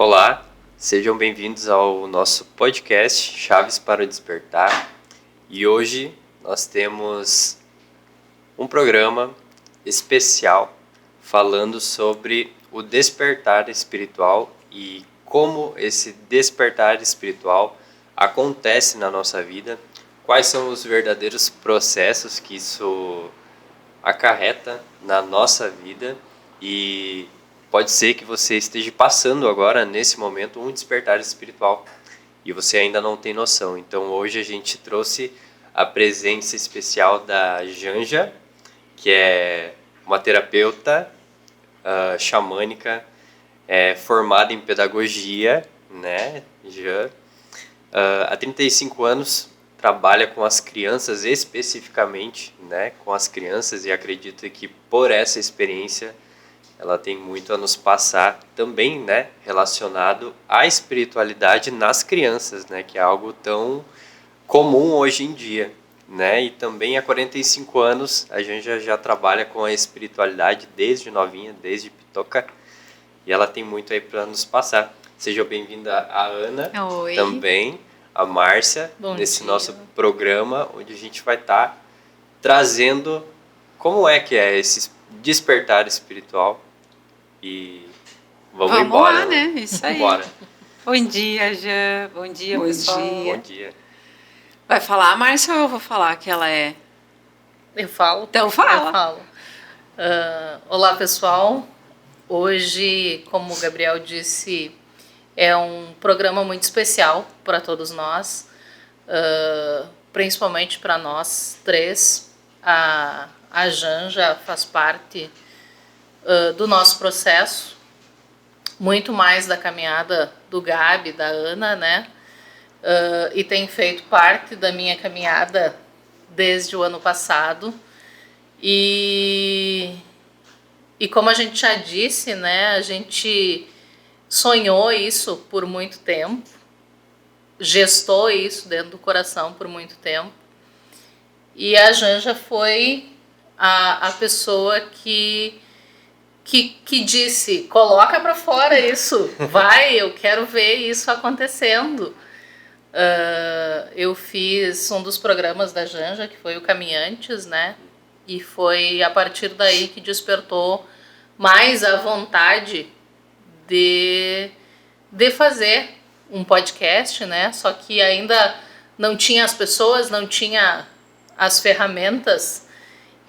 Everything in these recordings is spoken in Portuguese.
Olá, sejam bem-vindos ao nosso podcast Chaves para o Despertar. E hoje nós temos um programa especial falando sobre o despertar espiritual e como esse despertar espiritual acontece na nossa vida, quais são os verdadeiros processos que isso acarreta na nossa vida e pode ser que você esteja passando agora, nesse momento, um despertar espiritual e você ainda não tem noção. Então hoje a gente trouxe a presença especial da Janja, que é uma terapeuta xamânica, formada em pedagogia, né? Já há 35 anos trabalha com as crianças especificamente, né? Com as crianças, e acredito que por essa experiência ela tem muito a nos passar também, né? Relacionado à espiritualidade nas crianças, né? Que é algo tão comum hoje em dia, né? E também há 45 anos a gente já trabalha com a espiritualidade desde novinha, desde pitoca, e ela tem muito aí para nos passar. Seja bem-vinda a Ana. Oi. Também a Márcia. Bom nesse dia. Nosso programa, onde a gente vai estar trazendo como é que é esse despertar espiritual. E vamos embora, lá, né? Isso aí. Bora. Bom dia, Jean. Bom dia, pessoal. Bom dia. Vai falar a Márcia ou eu vou falar que ela é? Eu falo. Então fala. Eu falo. Olá, pessoal. Hoje, como o Gabriel disse, é um programa muito especial para todos nós, principalmente para nós três. A Janja faz parte do nosso processo, muito mais da caminhada do Gabi, da Ana, né? E tem feito parte da minha caminhada desde o ano passado. E como a gente já disse, né, a gente sonhou isso por muito tempo, gestou isso dentro do coração por muito tempo. E a Janja foi a pessoa que disse, coloca para fora isso, vai, eu quero ver isso acontecendo. Eu fiz um dos programas da Janja, que foi o Caminhantes, né? E foi a partir daí que despertou mais a vontade de fazer um podcast, né? Só que ainda não tinha as pessoas, não tinha as ferramentas,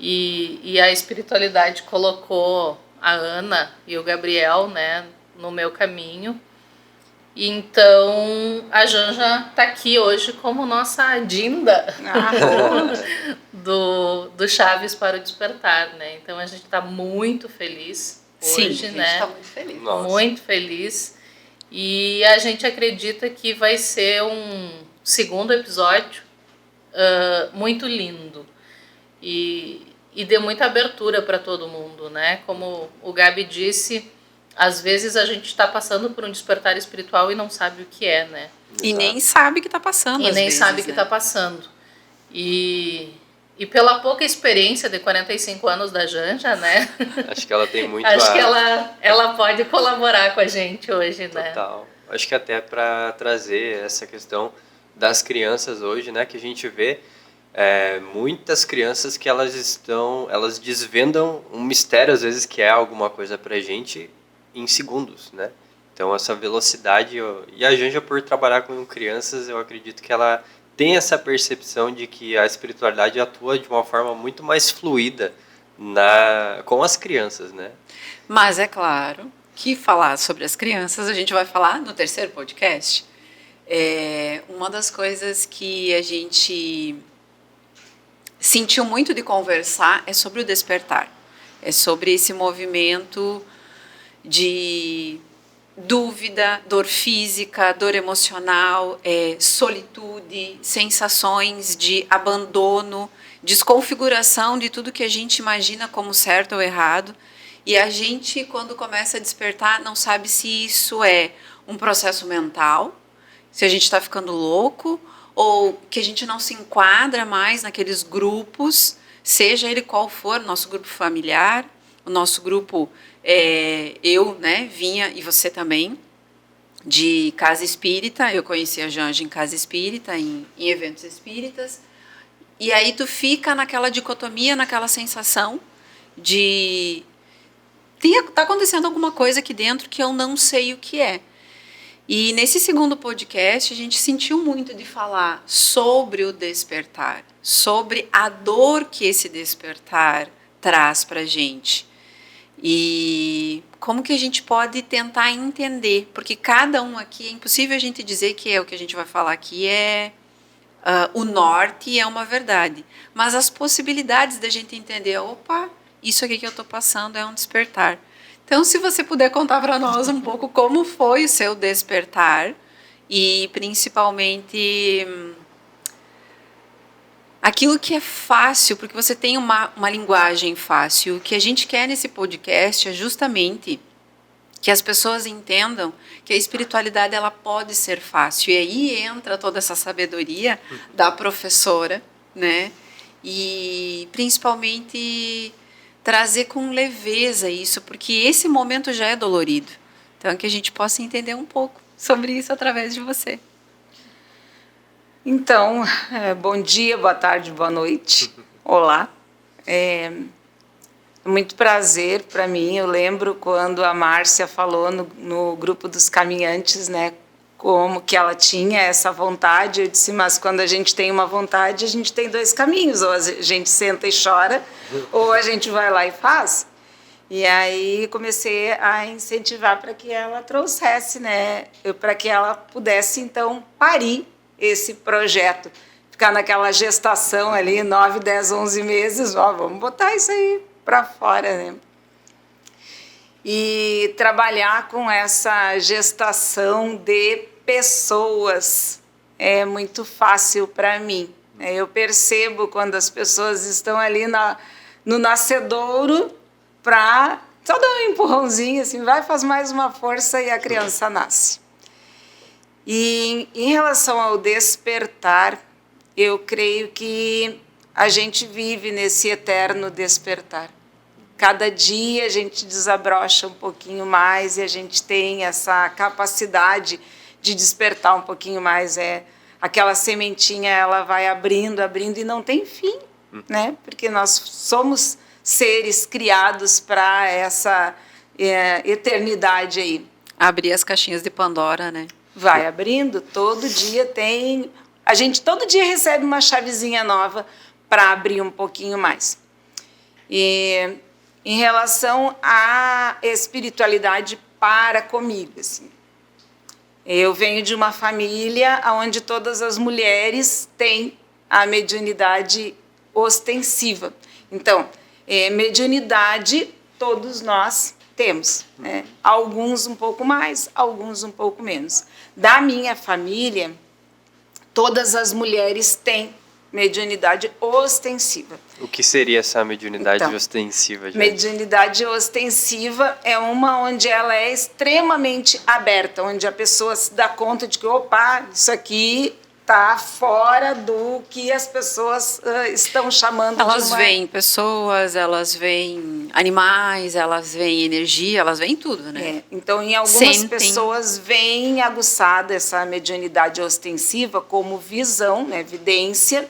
e a espiritualidade colocou a Ana e o Gabriel, né, no meu caminho. Então a Janja está aqui hoje como nossa Dinda do Chaves para o Despertar, né? Então a gente está muito feliz hoje. Sim, a gente né? está muito feliz. Nossa. Muito feliz. E a gente acredita que vai ser um segundo episódio muito lindo e dê muita abertura para todo mundo, né? Como o Gabi disse, às vezes a gente está passando por um despertar espiritual e não sabe o que é, né? E nem sabe que está passando. E nem vezes, sabe né? que está passando. E pela pouca experiência de 45 anos da Janja, né? Acho que ela tem muito Acho que ela pode colaborar com a gente hoje, né? Total. Acho que até para trazer essa questão das crianças hoje, né? Que a gente vê muitas crianças que elas desvendam um mistério, às vezes, que é alguma coisa pra gente em segundos, né? Então essa velocidade, e a Janja, por trabalhar com crianças, eu acredito que ela tem essa percepção de que a espiritualidade atua de uma forma muito mais fluida com as crianças, né? Mas é claro que falar sobre as crianças a gente vai falar no terceiro podcast. Uma das coisas que a gente sentiu muito de conversar é sobre o despertar. É sobre esse movimento de dúvida, dor física, dor emocional, solitude, sensações de abandono, desconfiguração de tudo que a gente imagina como certo ou errado. E a gente, quando começa a despertar, não sabe se isso é um processo mental, se a gente está ficando louco, ou que a gente não se enquadra mais naqueles grupos, seja ele qual for, nosso grupo familiar, o nosso grupo, eu, né, Vinha, e você também, de casa espírita. Eu conheci a Janja em casa espírita, em eventos espíritas. E aí tu fica naquela dicotomia, naquela sensação de... Tá acontecendo alguma coisa aqui dentro que eu não sei o que é. E nesse segundo podcast, a gente sentiu muito de falar sobre o despertar, sobre a dor que esse despertar traz pra gente. E como que a gente pode tentar entender, porque cada um aqui, é impossível a gente dizer que o que a gente vai falar aqui é o norte, é uma verdade. Mas as possibilidades da gente entender, opa, isso aqui que eu estou passando é um despertar. Então, se você puder contar para nós um pouco como foi o seu despertar e principalmente aquilo que é fácil, porque você tem uma linguagem fácil. O que a gente quer nesse podcast é justamente que as pessoas entendam que a espiritualidade ela pode ser fácil. E aí entra toda essa sabedoria da professora, né? E principalmente trazer com leveza isso, porque esse momento já é dolorido. Então, que a gente possa entender um pouco sobre isso através de você. Então, bom dia, boa tarde, boa noite. Olá. Muito prazer para mim. Eu lembro quando a Márcia falou no grupo dos caminhantes, né, como que ela tinha essa vontade. Eu disse, mas quando a gente tem uma vontade, a gente tem dois caminhos. Ou a gente senta e chora, ou a gente vai lá e faz. E aí comecei a incentivar para que ela trouxesse, né, para que ela pudesse, então, parir esse projeto. Ficar naquela gestação ali, 9, 10, 11 meses, vamos botar isso aí para fora, né? E trabalhar com essa gestação de pessoas é muito fácil para mim. Eu percebo quando as pessoas estão ali no nascedouro para só dar um empurrãozinho, assim, vai, faz mais uma força e a criança nasce. E em relação ao despertar, eu creio que a gente vive nesse eterno despertar. Cada dia a gente desabrocha um pouquinho mais e a gente tem essa capacidade de despertar um pouquinho mais. Aquela sementinha, ela vai abrindo, abrindo e não tem fim, né? Porque nós somos seres criados para essa eternidade aí. Abrir as caixinhas de Pandora, né? Vai abrindo, todo dia tem... A gente todo dia recebe uma chavezinha nova para abrir um pouquinho mais. E em relação à espiritualidade para comigo, assim, eu venho de uma família onde todas as mulheres têm a mediunidade ostensiva. Então, mediunidade todos nós temos, né? Alguns um pouco mais, alguns um pouco menos. Da minha família, todas as mulheres têm mediunidade ostensiva. O que seria essa mediunidade ostensiva? Gente? Mediunidade ostensiva é uma onde ela é extremamente aberta, onde a pessoa se dá conta de que, opa, isso aqui está fora do que as pessoas estão chamando elas de uma... veem pessoas, elas veem animais, elas veem energia, elas veem tudo, né? Então, em algumas pessoas vem aguçada essa mediunidade ostensiva como visão, né, evidência.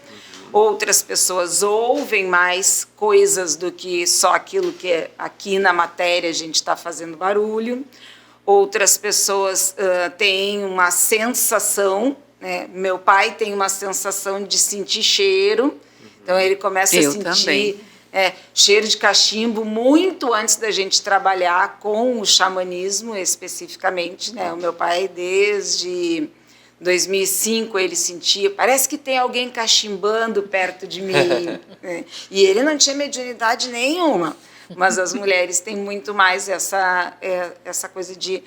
Outras pessoas ouvem mais coisas do que só aquilo que aqui na matéria a gente está fazendo barulho. Outras pessoas têm uma sensação, né? Meu pai tem uma sensação de sentir cheiro, então ele começa a sentir cheiro de cachimbo muito antes da gente trabalhar com o xamanismo especificamente, né? O meu pai, desde 2005, ele sentia, parece que tem alguém cachimbando perto de mim, né? E ele não tinha mediunidade nenhuma, mas as mulheres têm muito mais essa coisa de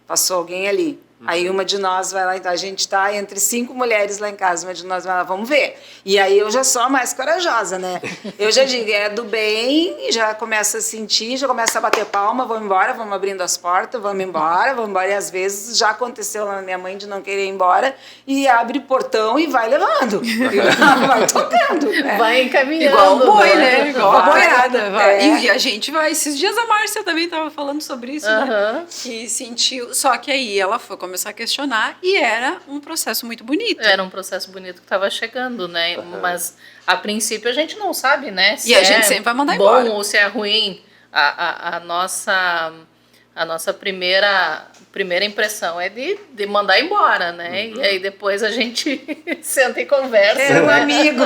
passou alguém ali. Aí uma de nós vai lá, então a gente está entre 5 mulheres lá em casa, uma de nós vai lá, vamos ver. E aí eu já sou a mais corajosa, né? Eu já digo, é do bem, já começa a sentir, já começa a bater palma, vamos embora, vamos abrindo as portas, vamos embora. E às vezes já aconteceu na minha mãe de não querer ir embora, e abre portão e vai levando. Vai tocando. Vai encaminhando. Igual o boi, né? Igual a Vai. boiada. Vai. E a gente vai. Esses dias a Márcia também estava falando sobre isso, né? Que sentiu. Só que aí ela foi começar a questionar, e era um processo muito bonito. Era um processo bonito que estava chegando, né? Mas a princípio a gente não sabe, né? Se E a gente sempre vai mandar bom embora. ou se é ruim. A nossa primeira impressão é de mandar embora, né? E aí depois a gente senta e conversa. Era um né? amigo.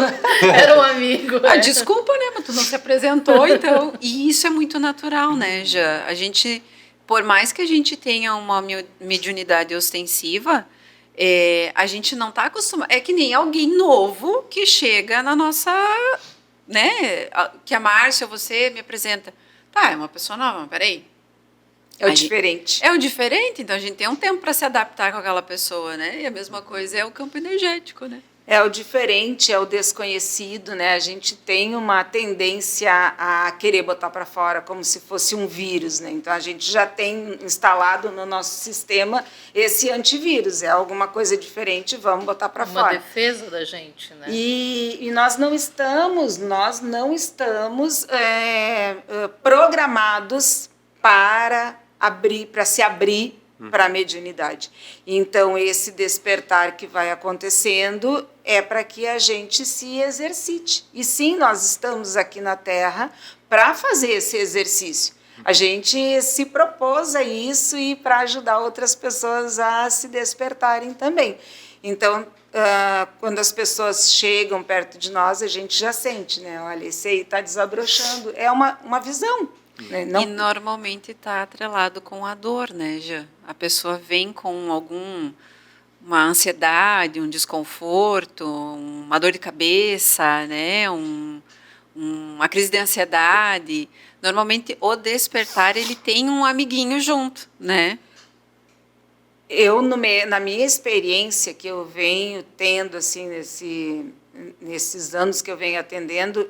Era um amigo. Desculpa, né? Mas tu não se apresentou, então. E isso é muito natural, né, Já? A gente, por mais que a gente tenha uma mediunidade ostensiva, a gente não está acostumado. É que nem alguém novo que chega na nossa. Né? Que a Márcia, você me apresenta. Tá, é uma pessoa nova, mas peraí. É o diferente. É o diferente, então a gente tem um tempo para se adaptar com aquela pessoa, né? E a mesma coisa é o campo energético, né? É o diferente, é o desconhecido, né? A gente tem uma tendência a querer botar para fora como se fosse um vírus, né? Então a gente já tem instalado no nosso sistema esse antivírus, é alguma coisa diferente, vamos botar para fora. Uma defesa da gente, né? E nós não estamos programados para se abrir para a mediunidade. Então, esse despertar que vai acontecendo é para que a gente se exercite. E sim, nós estamos aqui na Terra para fazer esse exercício. A gente se propôs a isso e para ajudar outras pessoas a se despertarem também. Então, quando as pessoas chegam perto de nós, a gente já sente, né? Olha, esse aí está desabrochando. É uma visão. Né? Não... E normalmente está atrelado com a dor, né, Já? A pessoa vem com uma ansiedade, um desconforto, uma dor de cabeça, né? Uma crise de ansiedade. Normalmente o despertar ele tem um amiguinho junto, né? Eu, na minha experiência que eu venho tendo assim nesses anos que eu venho atendendo,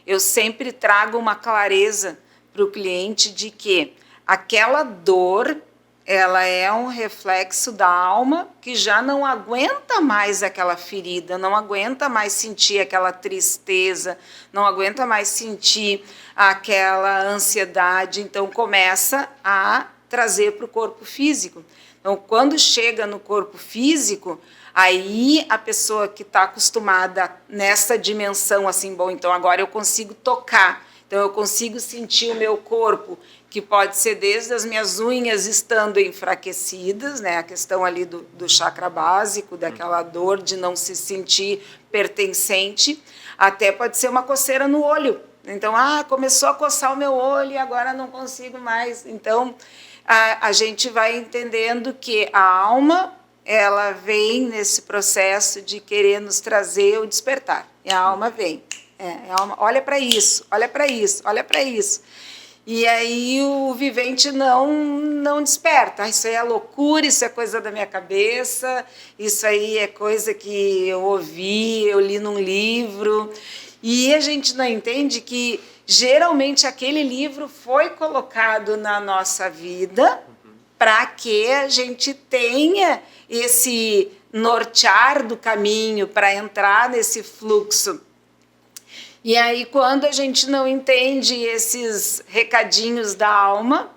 eu sempre trago uma clareza para o cliente de que aquela dor ela é um reflexo da alma que já não aguenta mais aquela ferida, não aguenta mais sentir aquela tristeza, não aguenta mais sentir aquela ansiedade, então começa a trazer para o corpo físico. Então, quando chega no corpo físico, aí a pessoa que está acostumada nessa dimensão, assim, bom, então agora eu consigo tocar, então eu consigo sentir o meu corpo, que pode ser desde as minhas unhas estando enfraquecidas, né, a questão ali do chakra básico, daquela dor de não se sentir pertencente, até pode ser uma coceira no olho. Então, começou a coçar o meu olho e agora não consigo mais. Então, a gente vai entendendo que a alma ela vem nesse processo de querer nos trazer o despertar. E a alma vem. A alma, olha para isso, olha para isso, olha para isso. E aí o vivente não desperta. Isso aí é loucura, isso é coisa da minha cabeça, isso aí é coisa que eu ouvi, eu li num livro. E a gente não entende que geralmente aquele livro foi colocado na nossa vida para que a gente tenha esse nortear do caminho para entrar nesse fluxo. E aí, quando a gente não entende esses recadinhos da alma,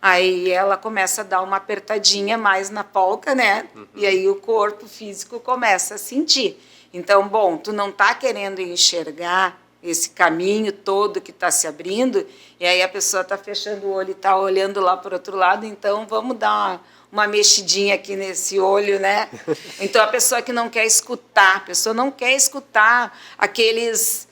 aí ela começa a dar uma apertadinha mais na polca, né? E aí o corpo físico começa a sentir. Então, bom, tu não está querendo enxergar esse caminho todo que está se abrindo, e aí a pessoa está fechando o olho e está olhando lá para o outro lado, então vamos dar uma mexidinha aqui nesse olho, né? Então, a pessoa que não quer escutar, a pessoa não quer escutar aqueles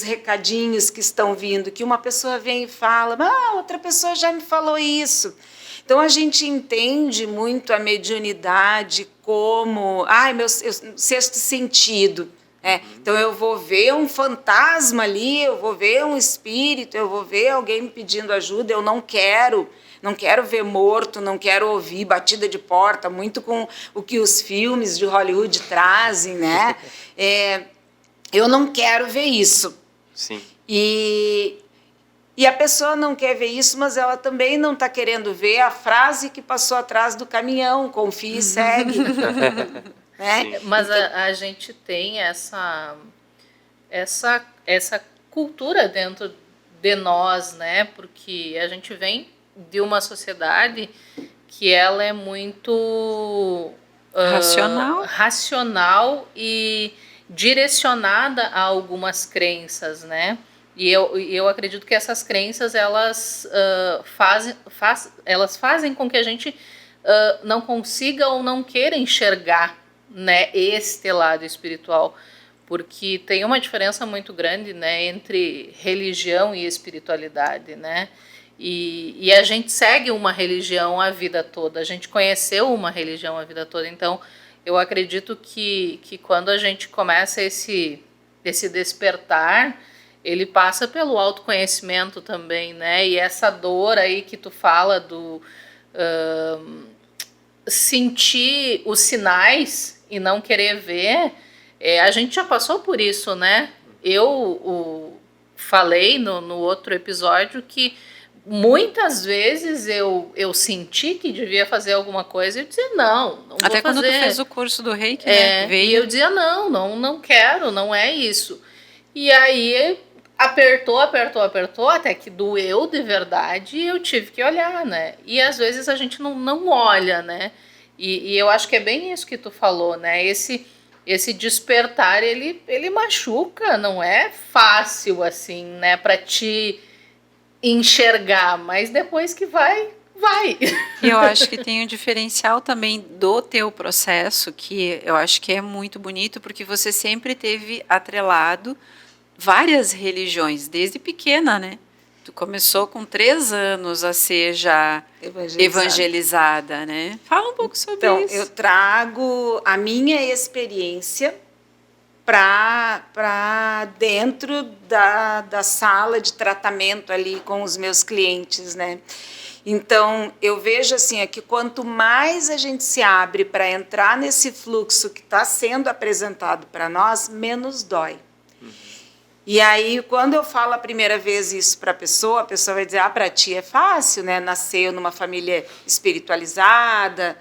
recadinhos que estão vindo, que uma pessoa vem e fala, outra pessoa já me falou isso. Então, a gente entende muito a mediunidade como meu sexto sentido. Então, eu vou ver um fantasma ali, eu vou ver um espírito, eu vou ver alguém me pedindo ajuda, eu não quero ver morto, não quero ouvir batida de porta, muito com o que os filmes de Hollywood trazem, né? Eu não quero ver isso. Sim. E a pessoa não quer ver isso, mas ela também não está querendo ver a frase que passou atrás do caminhão, confia e segue. Né? Mas a gente tem essa cultura dentro de nós, né? Porque a gente vem de uma sociedade que ela é muito racional e direcionada a algumas crenças, né? E eu acredito que essas crenças, elas fazem com que a gente não consiga ou não queira enxergar, né, este lado espiritual. Porque tem uma diferença muito grande, né, entre religião e espiritualidade, né? E a gente segue uma religião a vida toda, a gente conheceu uma religião a vida toda. Então, eu acredito que quando a gente começa esse despertar, ele passa pelo autoconhecimento também, né? E essa dor aí que tu fala do sentir os sinais e não querer ver, a gente já passou por isso, né? Eu falei no outro episódio que muitas vezes eu senti que devia fazer alguma coisa e eu dizia não vou fazer. Até quando tu fez o curso do Reiki, né? Veio. E eu dizia não quero, não é isso. E aí apertou, até que doeu de verdade e eu tive que olhar, né? E às vezes a gente não olha, né? E eu acho que é bem isso que tu falou, né? Esse despertar, ele machuca, não é fácil assim, né? Pra te enxergar, mas depois que vai. E eu acho que tem um diferencial também do teu processo, que eu acho que é muito bonito, porque você sempre teve atrelado várias religiões, desde pequena, né? Tu começou com 3 anos a ser já evangelizada, né? Fala um pouco sobre isso. Então, eu trago a minha experiência para dentro da sala de tratamento ali com os meus clientes, né? Então, eu vejo assim, que quanto mais a gente se abre para entrar nesse fluxo que está sendo apresentado para nós, menos dói. E aí, quando eu falo a primeira vez isso para a pessoa vai dizer, para ti é fácil, né? Nasceu numa família espiritualizada,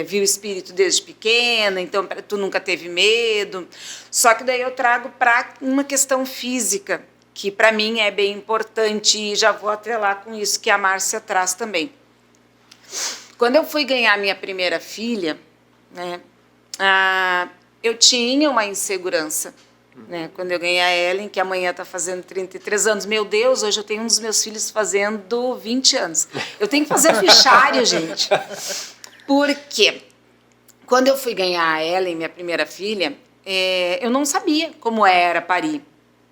viu o espírito desde pequena, então tu nunca teve medo. Só que daí eu trago para uma questão física, que para mim é bem importante, e já vou atrelar com isso que a Márcia traz também. Quando eu fui ganhar minha primeira filha, né, eu tinha uma insegurança. Né, quando eu ganhei a Ellen, que amanhã está fazendo 33 anos. Meu Deus, hoje eu tenho um dos meus filhos fazendo 20 anos. Eu tenho que fazer fichário, gente. Por quê? Quando eu fui ganhar a Ellen, minha primeira filha, eu não sabia como era parir.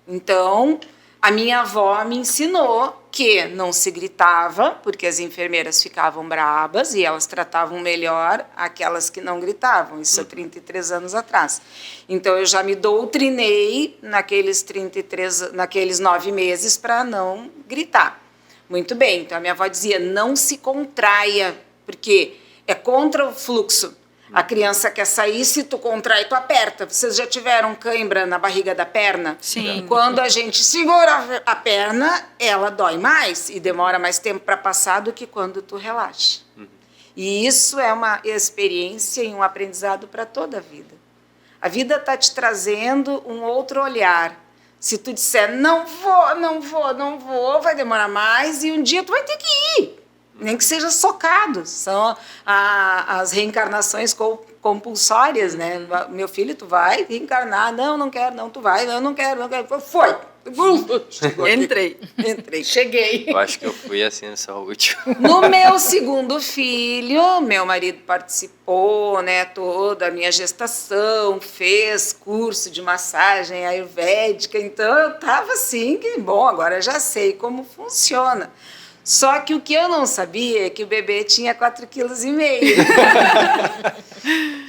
Então, a minha avó me ensinou que não se gritava, porque as enfermeiras ficavam brabas e elas tratavam melhor aquelas que não gritavam. Isso há 33 anos atrás. Então, eu já me doutrinei naqueles 9 meses para não gritar. Muito bem. Então, a minha avó dizia, não se contraia, porque é contra o fluxo. A criança quer sair, se tu contrai, tu aperta. Vocês já tiveram cãibra na barriga da perna? Sim. Quando a gente segura a perna, ela dói mais e demora mais tempo para passar do que quando tu relaxa. E isso é uma experiência e um aprendizado para toda a vida. A vida está te trazendo um outro olhar. Se tu disser, não vou, vai demorar mais e um dia tu vai ter que ir. Nem que seja socado, são as reencarnações compulsórias, né? Meu filho, tu vai reencarnar, não quero, não, tu vai, não quero, foi. Entrei. Cheguei. Eu acho que eu fui assim nessa última. No meu segundo filho, meu marido participou, né, toda a minha gestação, fez curso de massagem ayurvédica, então eu estava assim, que bom, agora eu já sei como funciona. Só que o que eu não sabia é que o bebê tinha 4,5 kg.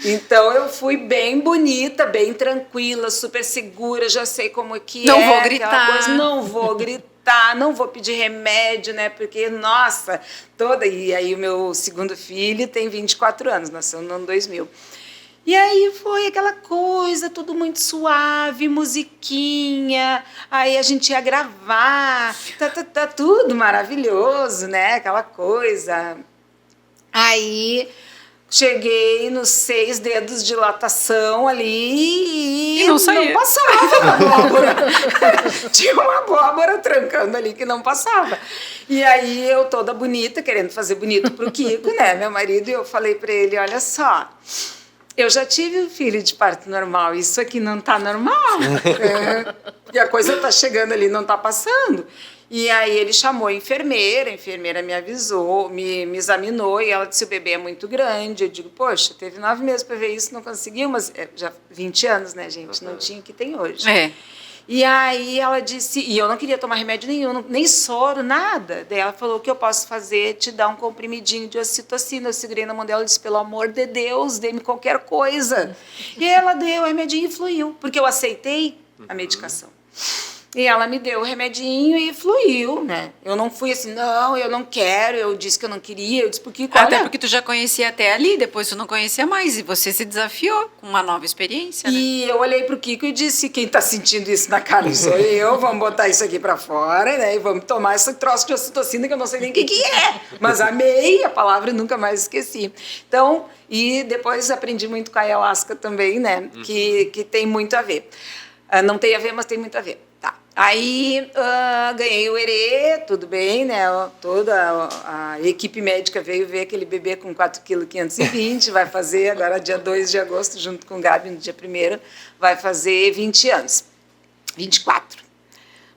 Então eu fui bem bonita, bem tranquila, super segura, já sei como que não vou gritar. Coisa, não vou gritar, não vou pedir remédio, né? Porque, nossa, E aí o meu segundo filho tem 24 anos, nasceu no ano 2000. E aí foi aquela coisa, tudo muito suave, musiquinha, aí a gente ia gravar, tudo maravilhoso, né? Aquela coisa. Aí Cheguei nos 6 dedos de dilatação ali e não passava a abóbora. Tinha uma abóbora trancando ali que não passava. E aí eu toda bonita, querendo fazer bonito pro Kiko, né, meu marido, e eu falei para ele, olha só, eu já tive um filho de parto normal, isso aqui não tá normal. E a coisa tá chegando ali, não tá passando. E aí ele chamou a enfermeira me avisou, me examinou, e ela disse, o bebê é muito grande. Eu digo, poxa, teve 9 meses para ver isso, não conseguiu, mas já 20 anos, né, gente? Não tinha o que tem hoje. E aí ela disse, e eu não queria tomar remédio nenhum, nem soro, nada. Daí ela falou, o que eu posso fazer é te dar um comprimidinho de ocitocina. Eu segurei na mão dela e disse, pelo amor de Deus, dê-me qualquer coisa. E ela deu o remedinho e fluiu, porque eu aceitei a medicação. E ela me deu o remedinho e fluiu, né? Eu não fui assim, não, eu não quero, eu disse que eu não queria, eu disse, porque até porque tu já conhecia até ali, depois tu não conhecia mais, e você se desafiou com uma nova experiência, né? E eu olhei pro Kiko e disse, quem tá sentindo isso na cara sou eu, vamos botar isso aqui pra fora, né? E vamos tomar esse troço de ocitocina que eu não sei nem o que é. Mas amei a palavra e nunca mais esqueci. Então, e depois aprendi muito com a ayahuasca também, né? Que tem muito a ver. Não tem a ver, mas tem muito a ver. Tá. Aí ganhei o herê, tudo bem, né? Toda a equipe médica veio ver aquele bebê com 4,520 kg, vai fazer agora dia 2 de agosto, junto com o Gabi, no dia 1º, vai fazer 20 anos. 24.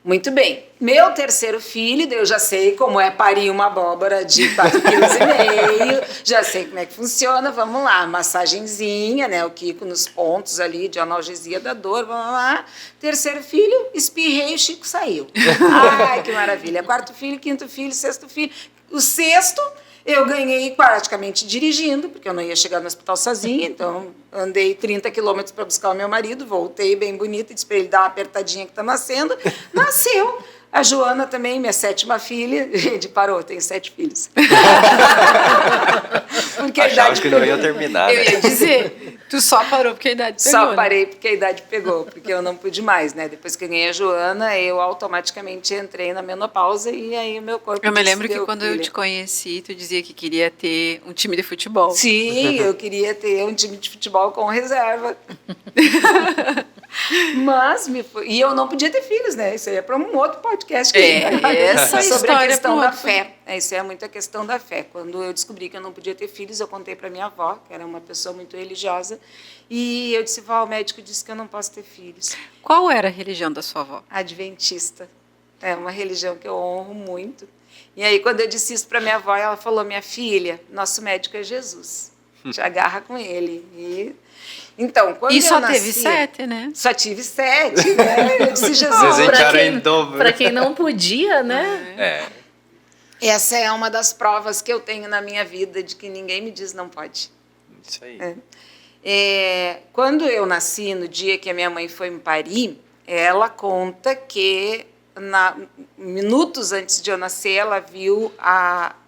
Muito bem. Meu terceiro filho, eu já sei como é parir uma abóbora de 4,5 kg, já sei como é que funciona, vamos lá, massagenzinha, né, o Kiko nos pontos ali de analgesia da dor, vamos lá. Terceiro filho, espirrei, o Chico saiu. Ai, que maravilha. Quarto filho, quinto filho, sexto filho. O sexto, eu ganhei praticamente dirigindo, porque eu não ia chegar no hospital sozinha, então andei 30 quilômetros para buscar o meu marido, voltei bem bonita, disse para ele dar uma apertadinha que está nascendo. Nasceu. A Joana também, minha 7ª filha. Gente, parou, tenho 7 filhos. Porque a idade que não ia terminar, né? Eu ia dizer, tu só parou porque a idade pegou. Só parei porque a idade pegou, porque eu não pude mais, né? Depois que eu ganhei a Joana, eu automaticamente entrei na menopausa e aí o meu corpo... Eu me lembro que quando eu te conheci, tu dizia que queria ter um time de futebol. Sim, eu queria ter um time de futebol com reserva. Mas e eu não podia ter filhos, né? Isso aí é para um outro podcast que essa sobre história a questão da outro. fé. Isso é muito a questão da fé. Quando eu descobri que eu não podia ter filhos, eu contei para minha avó, que era uma pessoa muito religiosa, e eu disse, vó, o médico disse que eu não posso ter filhos. Qual era a religião da sua avó? Adventista. É uma religião que eu honro muito. E aí, quando eu disse isso para minha avó, ela falou, minha filha, nosso médico é Jesus. Te agarra com ele. Então, quando e só eu nasci, teve 7, né? Só tive 7, né? Eu disse, Jesus. Para quem não podia, né? Essa é uma das provas que eu tenho na minha vida de que ninguém me diz não pode. Isso aí. Quando eu nasci, no dia que a minha mãe foi me parir, ela conta que minutos antes de eu nascer, ela viu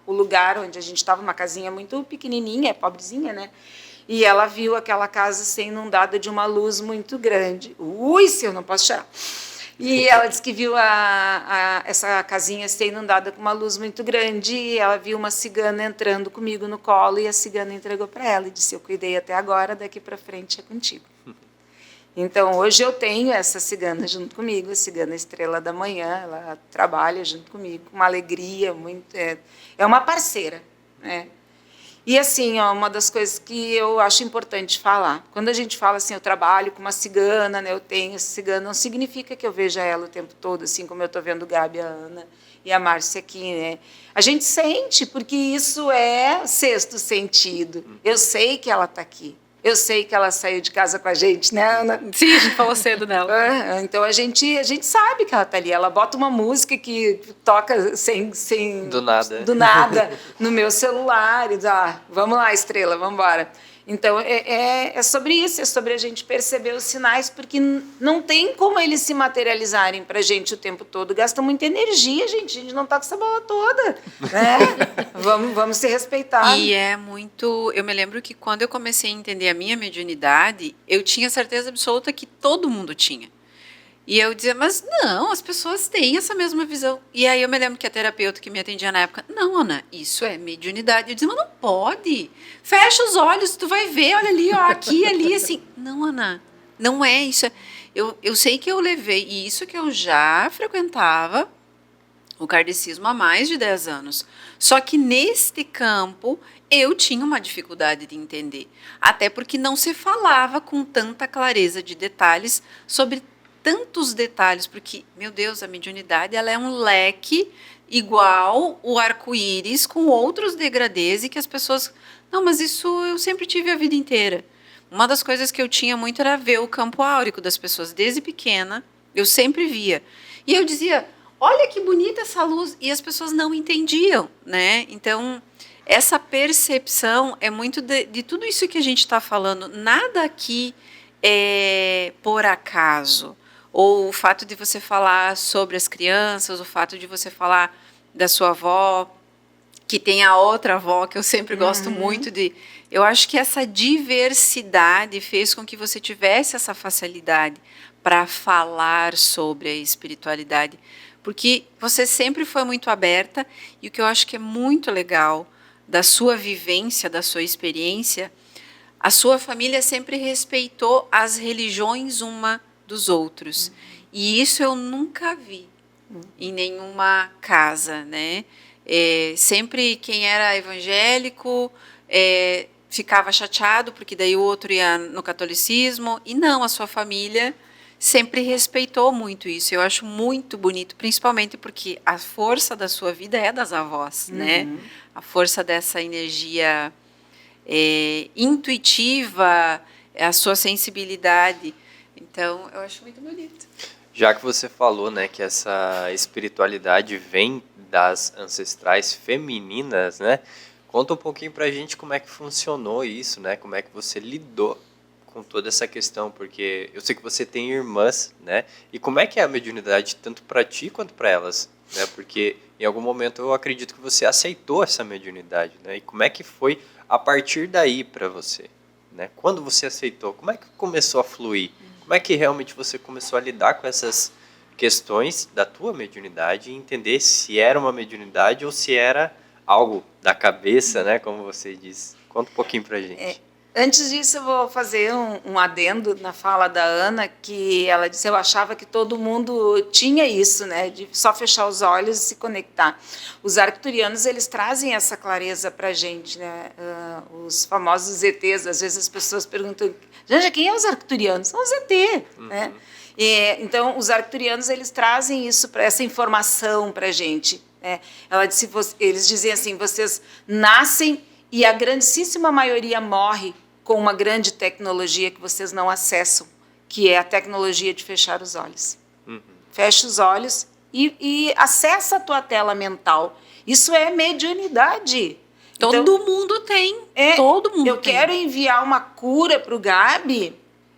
o lugar onde a gente estava, uma casinha muito pequenininha, pobrezinha, né? E ela viu aquela casa ser inundada de uma luz muito grande. Ui, se eu não posso chorar. E ela disse que viu essa casinha ser inundada com uma luz muito grande, e ela viu uma cigana entrando comigo no colo, e a cigana entregou para ela e disse, eu cuidei até agora, daqui para frente é contigo. Então, hoje eu tenho essa cigana junto comigo, a cigana Estrela da Manhã, ela trabalha junto comigo, com uma alegria, é uma parceira, né? E assim, uma das coisas que eu acho importante falar, quando a gente fala assim, eu trabalho com uma cigana, né, eu tenho essa cigana, não significa que eu veja ela o tempo todo, assim como eu estou vendo o Gabi, a Ana e a Márcia aqui, né? A gente sente, porque isso é sexto sentido. Eu sei que ela está aqui. Eu sei que ela saiu de casa com a gente, né, Ana? Sim, a gente falou cedo dela. Então a gente sabe que ela está ali. Ela bota uma música que toca sem do nada no meu celular e diz, vamos lá, Estrela, vamos embora. Então é sobre isso, é sobre a gente perceber os sinais, porque não tem como eles se materializarem para a gente o tempo todo. Gasta muita energia, gente. A gente não está com essa bola toda, né? vamos se respeitar. E é muito... Eu me lembro que quando eu comecei a entender a minha mediunidade, eu tinha certeza absoluta que todo mundo tinha. E eu dizia, mas não, as pessoas têm essa mesma visão. E aí eu me lembro que a terapeuta que me atendia na época, não, Ana, isso é mediunidade. Eu dizia, mas não pode. Fecha os olhos, tu vai ver, olha ali, ó, aqui, ali, assim. Não, Ana, não é isso. Eu sei que eu levei, e isso que eu já frequentava o kardecismo há mais de 10 anos. Só que neste campo eu tinha uma dificuldade de entender. Até porque não se falava com tanta clareza de detalhes sobre tantos detalhes, porque, meu Deus, a mediunidade ela é um leque igual o arco-íris com outros degradês e que as pessoas... Não, mas isso eu sempre tive a vida inteira. Uma das coisas que eu tinha muito era ver o campo áurico das pessoas. Desde pequena, eu sempre via. E eu dizia, olha que bonita essa luz. E as pessoas não entendiam, né? Então, essa percepção é muito de tudo isso que a gente está falando. Nada aqui é por acaso. Ou o fato de você falar sobre as crianças, o fato de você falar da sua avó, que tem a outra avó, que eu sempre gosto muito de... Eu acho que essa diversidade fez com que você tivesse essa facilidade para falar sobre a espiritualidade, porque você sempre foi muito aberta, e o que eu acho que é muito legal da sua vivência, da sua experiência, a sua família sempre respeitou as religiões uma dos outros. E isso eu nunca vi em nenhuma casa, né? Sempre quem era evangélico ficava chateado, porque daí o outro ia no catolicismo, e não, a sua família sempre respeitou muito isso. Eu acho muito bonito, principalmente porque a força da sua vida é das avós, né? A força dessa energia intuitiva, a sua sensibilidade. Então, eu acho muito bonito. Já que você falou, né, que essa espiritualidade vem das ancestrais femininas, né? Conta um pouquinho pra gente como é que funcionou isso, né? Como é que você lidou com toda essa questão, porque eu sei que você tem irmãs, né? E como é que é a mediunidade tanto para ti quanto para elas, né? Porque em algum momento eu acredito que você aceitou essa mediunidade, né? E como é que foi a partir daí para você, né? Quando você aceitou, como é que começou a fluir? Como é que realmente você começou a lidar com essas questões da tua mediunidade e entender se era uma mediunidade ou se era algo da cabeça, né? Como você disse. Conta um pouquinho pra gente. Antes disso, eu vou fazer um adendo na fala da Ana, que ela disse, eu achava que todo mundo tinha isso, né, de só fechar os olhos e se conectar. Os arcturianos, eles trazem essa clareza para a gente, né, os famosos ETs, às vezes as pessoas perguntam, Janja, quem é os arcturianos? São os ET, né? Então, os arcturianos, eles trazem isso, essa informação para a gente, né? Eles dizem assim, vocês nascem e a grandíssima maioria morre com uma grande tecnologia que vocês não acessam, que é a tecnologia de fechar os olhos. Fecha os olhos e acessa a tua tela mental. Isso é mediunidade. Todo mundo tem. Todo mundo tem. Quero enviar uma cura para o Gabi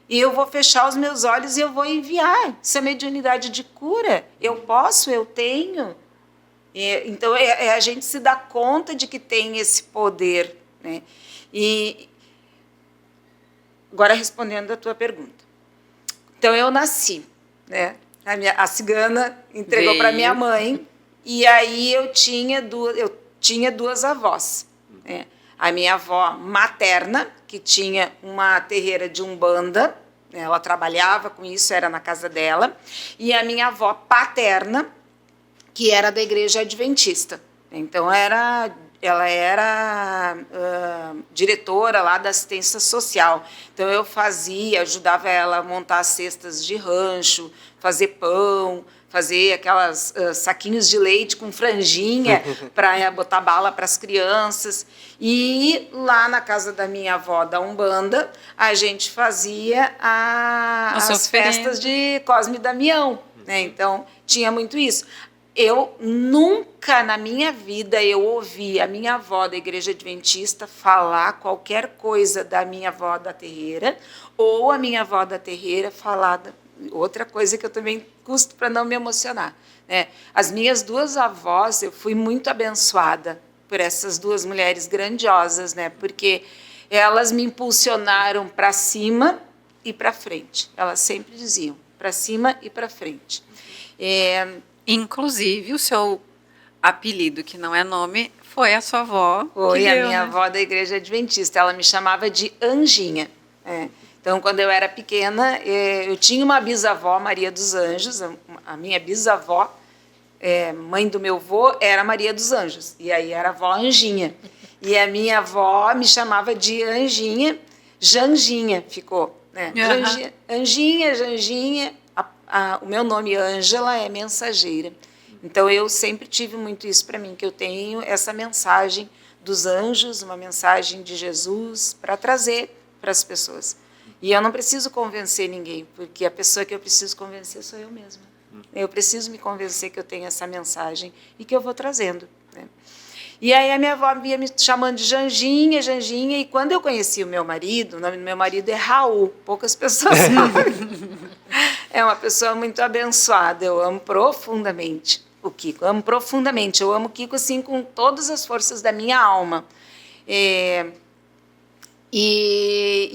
e eu vou fechar os meus olhos e eu vou enviar. Isso é mediunidade de cura. Eu posso, eu tenho. Então, a gente se dá conta de que tem esse poder, né? E agora, respondendo a tua pergunta. Então, eu nasci, né? A cigana entregou para minha mãe, e aí eu tinha duas avós, né? A minha avó materna, que tinha uma terreira de Umbanda, né? Ela trabalhava com isso, era na casa dela, e a minha avó paterna, que era da igreja adventista. Então, ela era diretora lá da assistência social. Então, eu ajudava ela a montar cestas de rancho, fazer pão, fazer aquelas saquinhos de leite com franjinha para botar bala para as crianças. E lá na casa da minha avó da Umbanda, a gente fazia as festas de Cosme e Damião, né? Então, tinha muito isso. Eu nunca na minha vida eu ouvi a minha avó da igreja adventista falar qualquer coisa da minha avó da terreira, ou a minha avó da terreira falar outra coisa que eu também custo para não me emocionar, né? As minhas duas avós, eu fui muito abençoada por essas duas mulheres grandiosas, né? Porque elas me impulsionaram para cima e para frente. Elas sempre diziam, para cima e para frente. Inclusive, o seu apelido, que não é nome, foi a sua avó. Foi a deu, minha né? avó da igreja adventista. Ela me chamava de Anjinha. Então, quando eu era pequena, eu tinha uma bisavó, Maria dos Anjos. A minha bisavó, mãe do meu avô, era Maria dos Anjos. E aí era a avó Anjinha. E a minha avó me chamava de Anjinha, Janjinha ficou. Né? Anjinha, Janjinha. O meu nome, Ângela, é mensageira. Então, eu sempre tive muito isso para mim, que eu tenho essa mensagem dos anjos, uma mensagem de Jesus para trazer para as pessoas. E eu não preciso convencer ninguém, porque a pessoa que eu preciso convencer sou eu mesma. Eu preciso me convencer que eu tenho essa mensagem e que eu vou trazendo. Né? E aí a minha avó ia me chamando de Janjinha, Janjinha, e quando eu conheci o meu marido, o nome do meu marido é Raul, poucas pessoas sabem. É uma pessoa muito abençoada, eu amo profundamente o Kiko, amo profundamente, eu amo o Kiko assim com todas as forças da minha alma. E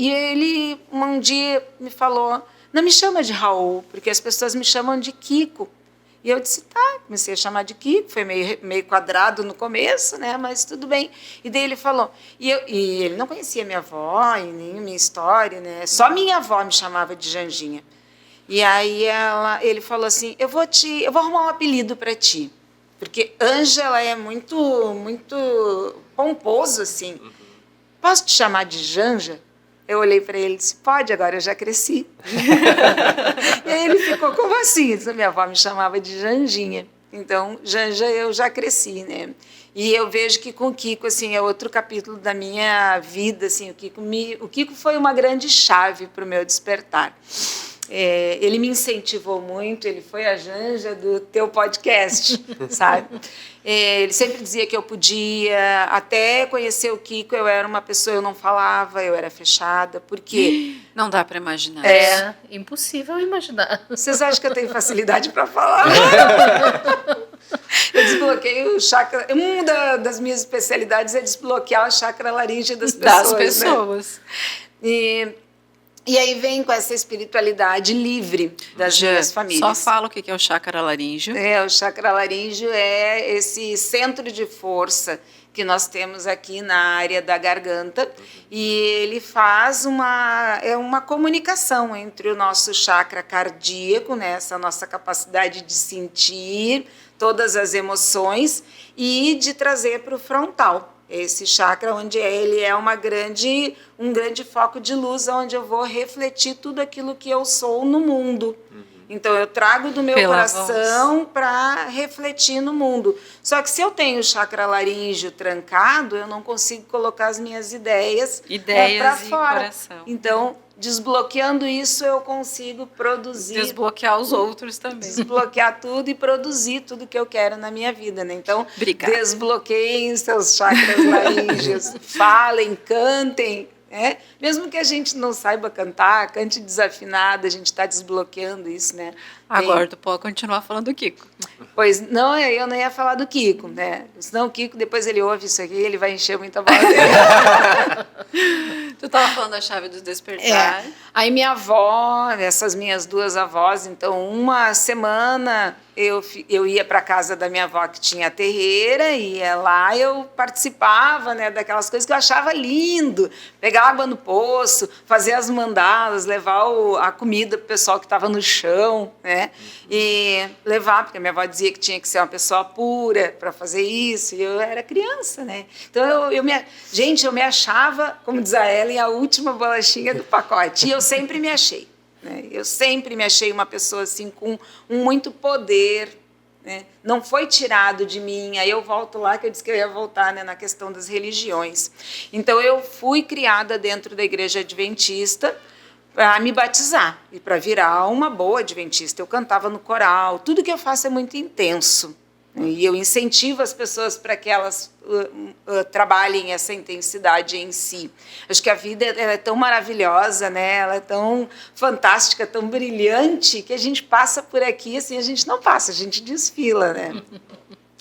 ele um dia me falou, não me chama de Raul, porque as pessoas me chamam de Kiko. E eu disse, tá, comecei a chamar de Kiko, foi meio quadrado no começo, né, mas tudo bem. E daí ele falou, e ele não conhecia minha avó, e nem minha história, né, só minha avó me chamava de Janjinha. E aí ele falou assim, eu vou arrumar um apelido para ti, porque Ângela é muito, muito pomposo, assim. Posso te chamar de Janja? Eu olhei para ele e disse, pode, agora eu já cresci. E aí ele ficou como assim? Minha avó me chamava de Janjinha. Então, Janja, eu já cresci, né? E eu vejo que com o Kiko, assim, é outro capítulo da minha vida, assim, o Kiko foi uma grande chave para o meu despertar. Ele me incentivou muito, ele foi a Janja do teu podcast, sabe? Ele sempre dizia que eu podia, até conhecer o Kiko, eu era uma pessoa, eu não falava, eu era fechada, porque... Não dá para imaginar. Impossível imaginar. Vocês acham que eu tenho facilidade para falar? Eu desbloqueei o chakra, uma das minhas especialidades é desbloquear o chakra laríngeo das pessoas. Né? E aí vem com essa espiritualidade livre das minhas famílias. Só fala o que é o chakra laríngeo. O chakra laríngeo é esse centro de força que nós temos aqui na área da garganta, e ele faz uma comunicação entre o nosso chakra cardíaco, né, essa nossa capacidade de sentir todas as emoções, e de trazer para o frontal. Esse chakra onde ele é um grande foco de luz, onde eu vou refletir tudo aquilo que eu sou no mundo. Então, eu trago do meu coração para refletir no mundo. Só que se eu tenho o chakra laríngeo trancado, eu não consigo colocar as minhas ideias para fora. Coração. Então, desbloqueando isso, eu consigo produzir... Desbloquear os outros também. Desbloquear tudo e produzir tudo que eu quero na minha vida, né? Então, Obrigada. Desbloqueiem seus chakras laríngeos, falem, cantem, né? Mesmo que a gente não saiba cantar, cante desafinado, a gente está desbloqueando isso, né? Agora tu pode continuar falando do Kiko. Pois não, eu não ia falar do Kiko, né? Senão o Kiko, depois ele ouve isso aqui, ele vai encher muita bola dele. Tu estava falando da chave do despertar. Aí minha avó, essas minhas duas avós, então uma semana eu ia para a casa da minha avó que tinha a terreira, e lá eu participava, né, daquelas coisas que eu achava lindo, pegar água no poço, fazer as mandalas, levar a comida para o pessoal que estava no chão, né, e levar, porque a minha avó dizia que tinha que ser uma pessoa pura para fazer isso, e eu era criança, né, então eu me achava, como diz a Ellen, a última bolachinha do pacote, e eu sempre me achei. Eu sempre me achei uma pessoa assim, com muito poder, né? Não foi tirado de mim. Aí eu volto lá, que eu disse que eu ia voltar, né, na questão das religiões. Então, eu fui criada dentro da igreja adventista para me batizar e para virar uma boa adventista. Eu cantava no coral, tudo que eu faço é muito intenso. E eu incentivo as pessoas para que elas trabalhem essa intensidade em si. Acho que a vida ela é tão maravilhosa, né? Ela é tão fantástica, tão brilhante, que a gente passa por aqui, assim, a gente não passa, a gente desfila, né?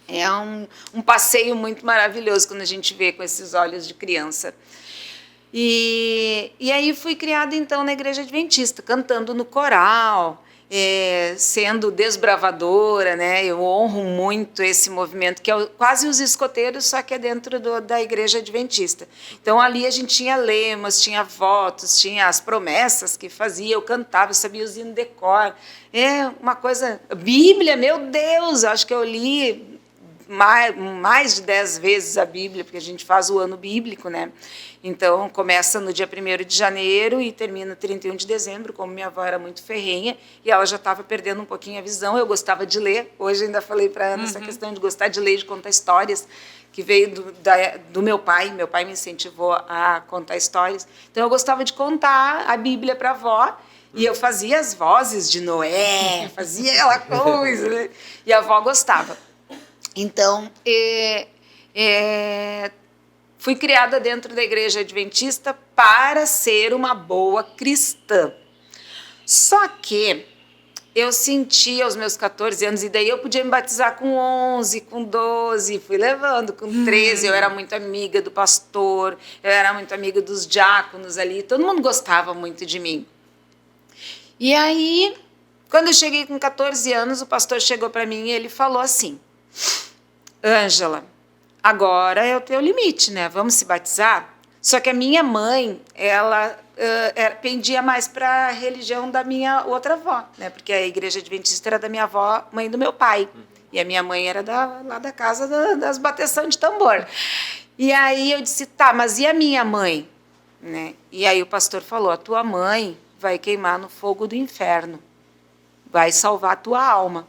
É um passeio muito maravilhoso quando a gente vê com esses olhos de criança. E aí fui criada, então, na igreja adventista, cantando no coral. sendo desbravadora, né? Eu honro muito esse movimento, que é quase os escoteiros, só que é dentro da Igreja Adventista. Então, ali a gente tinha lemas, tinha votos, tinha as promessas que fazia, eu cantava, eu sabia os hinos de cor. É uma coisa... Bíblia, meu Deus, acho que eu li mais de 10 vezes a Bíblia, porque a gente faz o ano bíblico, né? Então, começa no dia 1º de janeiro e termina 31 de dezembro, como minha avó era muito ferrenha, e ela já estava perdendo um pouquinho a visão, eu gostava de ler, hoje ainda falei para Ana essa questão de gostar de ler, de contar histórias, que veio do meu pai me incentivou a contar histórias, então eu gostava de contar a Bíblia para a avó, e eu fazia as vozes de Noé, fazia aquela coisa, né? E a avó gostava. Então, fui criada dentro da Igreja Adventista para ser uma boa cristã. Só que eu senti aos meus 14 anos, e daí eu podia me batizar com 11, com 12, fui levando, com 13, eu era muito amiga do pastor, eu era muito amiga dos diáconos ali, todo mundo gostava muito de mim. E aí, quando eu cheguei com 14 anos, o pastor chegou para mim e ele falou assim: Ângela, agora é o teu limite, né? Vamos se batizar? Só que a minha mãe, ela pendia mais para a religião da minha outra avó, né? Porque a Igreja Adventista era da minha avó, mãe do meu pai. E a minha mãe era lá da casa das bateção de tambor. E aí eu disse, tá, mas e a minha mãe? Né? E aí o pastor falou, a tua mãe vai queimar no fogo do inferno. Vai salvar a tua alma.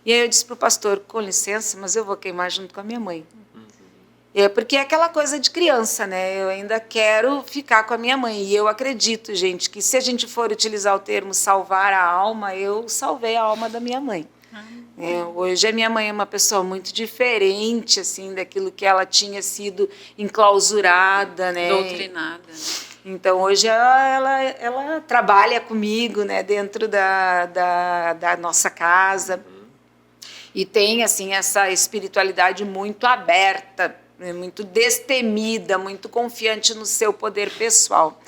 E aí eu disse para o pastor, com licença, mas eu vou queimar junto com a minha mãe. Porque é aquela coisa de criança, né? Eu ainda quero ficar com a minha mãe. E eu acredito, gente, que se a gente for utilizar o termo salvar a alma, eu salvei a alma da minha mãe. Hoje a minha mãe é uma pessoa muito diferente, assim, daquilo que ela tinha sido enclausurada, né? Doutrinada. Então, hoje ela trabalha comigo, né? Dentro da nossa casa. E tem, assim, essa espiritualidade muito aberta, né, muito destemida, muito confiante no seu poder pessoal.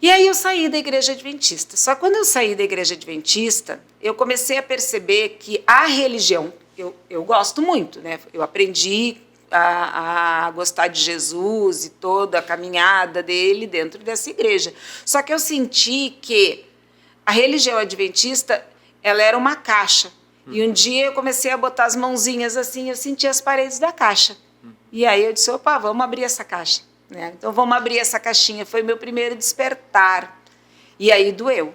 E aí eu saí da Igreja Adventista. Só que quando eu saí da Igreja Adventista, eu comecei a perceber que a religião, eu gosto muito, né? Eu aprendi a gostar de Jesus e toda a caminhada dele dentro dessa igreja. Só que eu senti que a religião adventista, ela era uma caixa. E um dia eu comecei a botar as mãozinhas assim, eu senti as paredes da caixa. E aí eu disse, opa, vamos abrir essa caixa. Né? Então vamos abrir essa caixinha. Foi meu primeiro despertar. E aí doeu.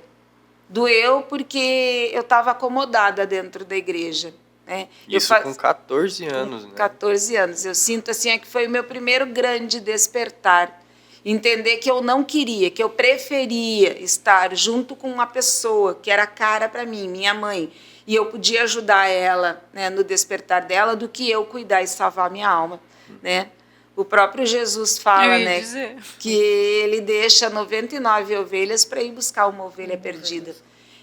Doeu porque eu estava acomodada dentro da igreja. Né? Isso com 14 anos, né? 14 anos. Eu sinto assim, que foi o meu primeiro grande despertar. Entender que eu não queria, que eu preferia estar junto com uma pessoa que era cara para mim, minha mãe, e eu podia ajudar ela, né, no despertar dela, do que eu cuidar e salvar a minha alma, né? O próprio Jesus fala, né, que ele deixa 99 ovelhas para ir buscar uma ovelha perdida.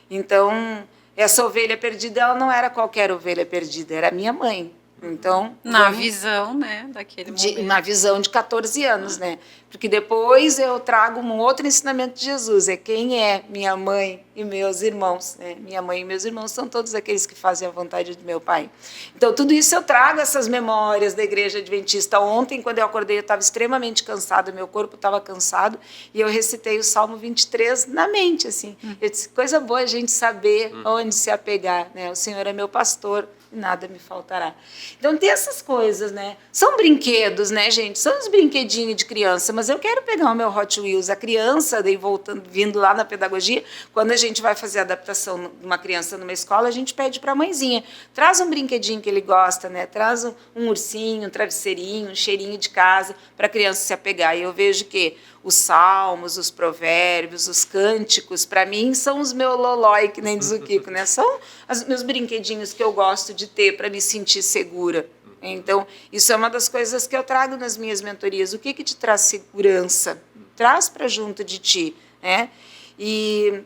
Então, essa ovelha perdida, ela não era qualquer ovelha perdida, era a minha mãe. Então, na visão, né, daquele momento. Na visão de 14 anos, né? Porque depois eu trago um outro ensinamento de Jesus, é quem é minha mãe e meus irmãos, né? Minha mãe e meus irmãos são todos aqueles que fazem a vontade do meu pai. Então, tudo isso eu trago essas memórias da Igreja Adventista. Ontem, quando eu acordei, eu estava extremamente cansada, meu corpo estava cansado, e eu recitei o Salmo 23 na mente, assim. Eu disse, coisa boa a gente saber onde se apegar, né? O Senhor é meu pastor, nada me faltará. Então tem essas coisas, né? São brinquedos, né, gente? São uns brinquedinhos de criança, mas eu quero pegar o meu Hot Wheels. A criança, daí vindo lá na pedagogia, quando a gente vai fazer a adaptação de uma criança numa escola, a gente pede para a mãezinha, traz um brinquedinho que ele gosta, né? Traz um ursinho, um travesseirinho, um cheirinho de casa para a criança se apegar. E eu vejo que os salmos, os provérbios, os cânticos, para mim, são os meus lolói, que nem diz o Kiko, né? São os meus brinquedinhos que eu gosto de ter para me sentir segura. Então, isso é uma das coisas que eu trago nas minhas mentorias. O que te traz segurança? Traz para junto de ti, né? E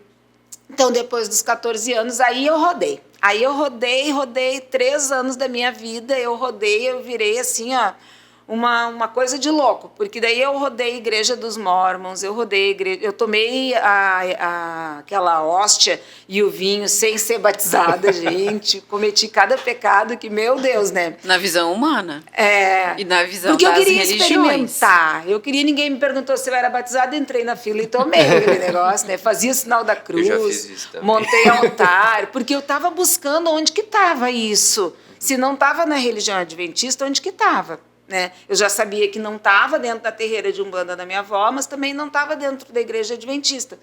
então, depois dos 14 anos, aí eu rodei. Aí eu rodei 3 anos da minha vida, eu virei assim, ó, uma coisa de louco, porque daí eu rodei a igreja dos Mormons, eu tomei aquela hóstia e o vinho sem ser batizada, gente, cometi cada pecado que, meu Deus, né? Na visão humana. É, E na visão porque das eu queria religiões. experimentar, ninguém me perguntou se eu era batizada, entrei na fila e tomei aquele negócio, né? Fazia o sinal da cruz, Eu já fiz isso também. montei altar, porque eu estava buscando onde que estava isso. Se não estava na religião adventista, onde que estava? Né? Eu já sabia que não estava dentro da terreira de Umbanda da minha avó, mas também não estava dentro da igreja adventista.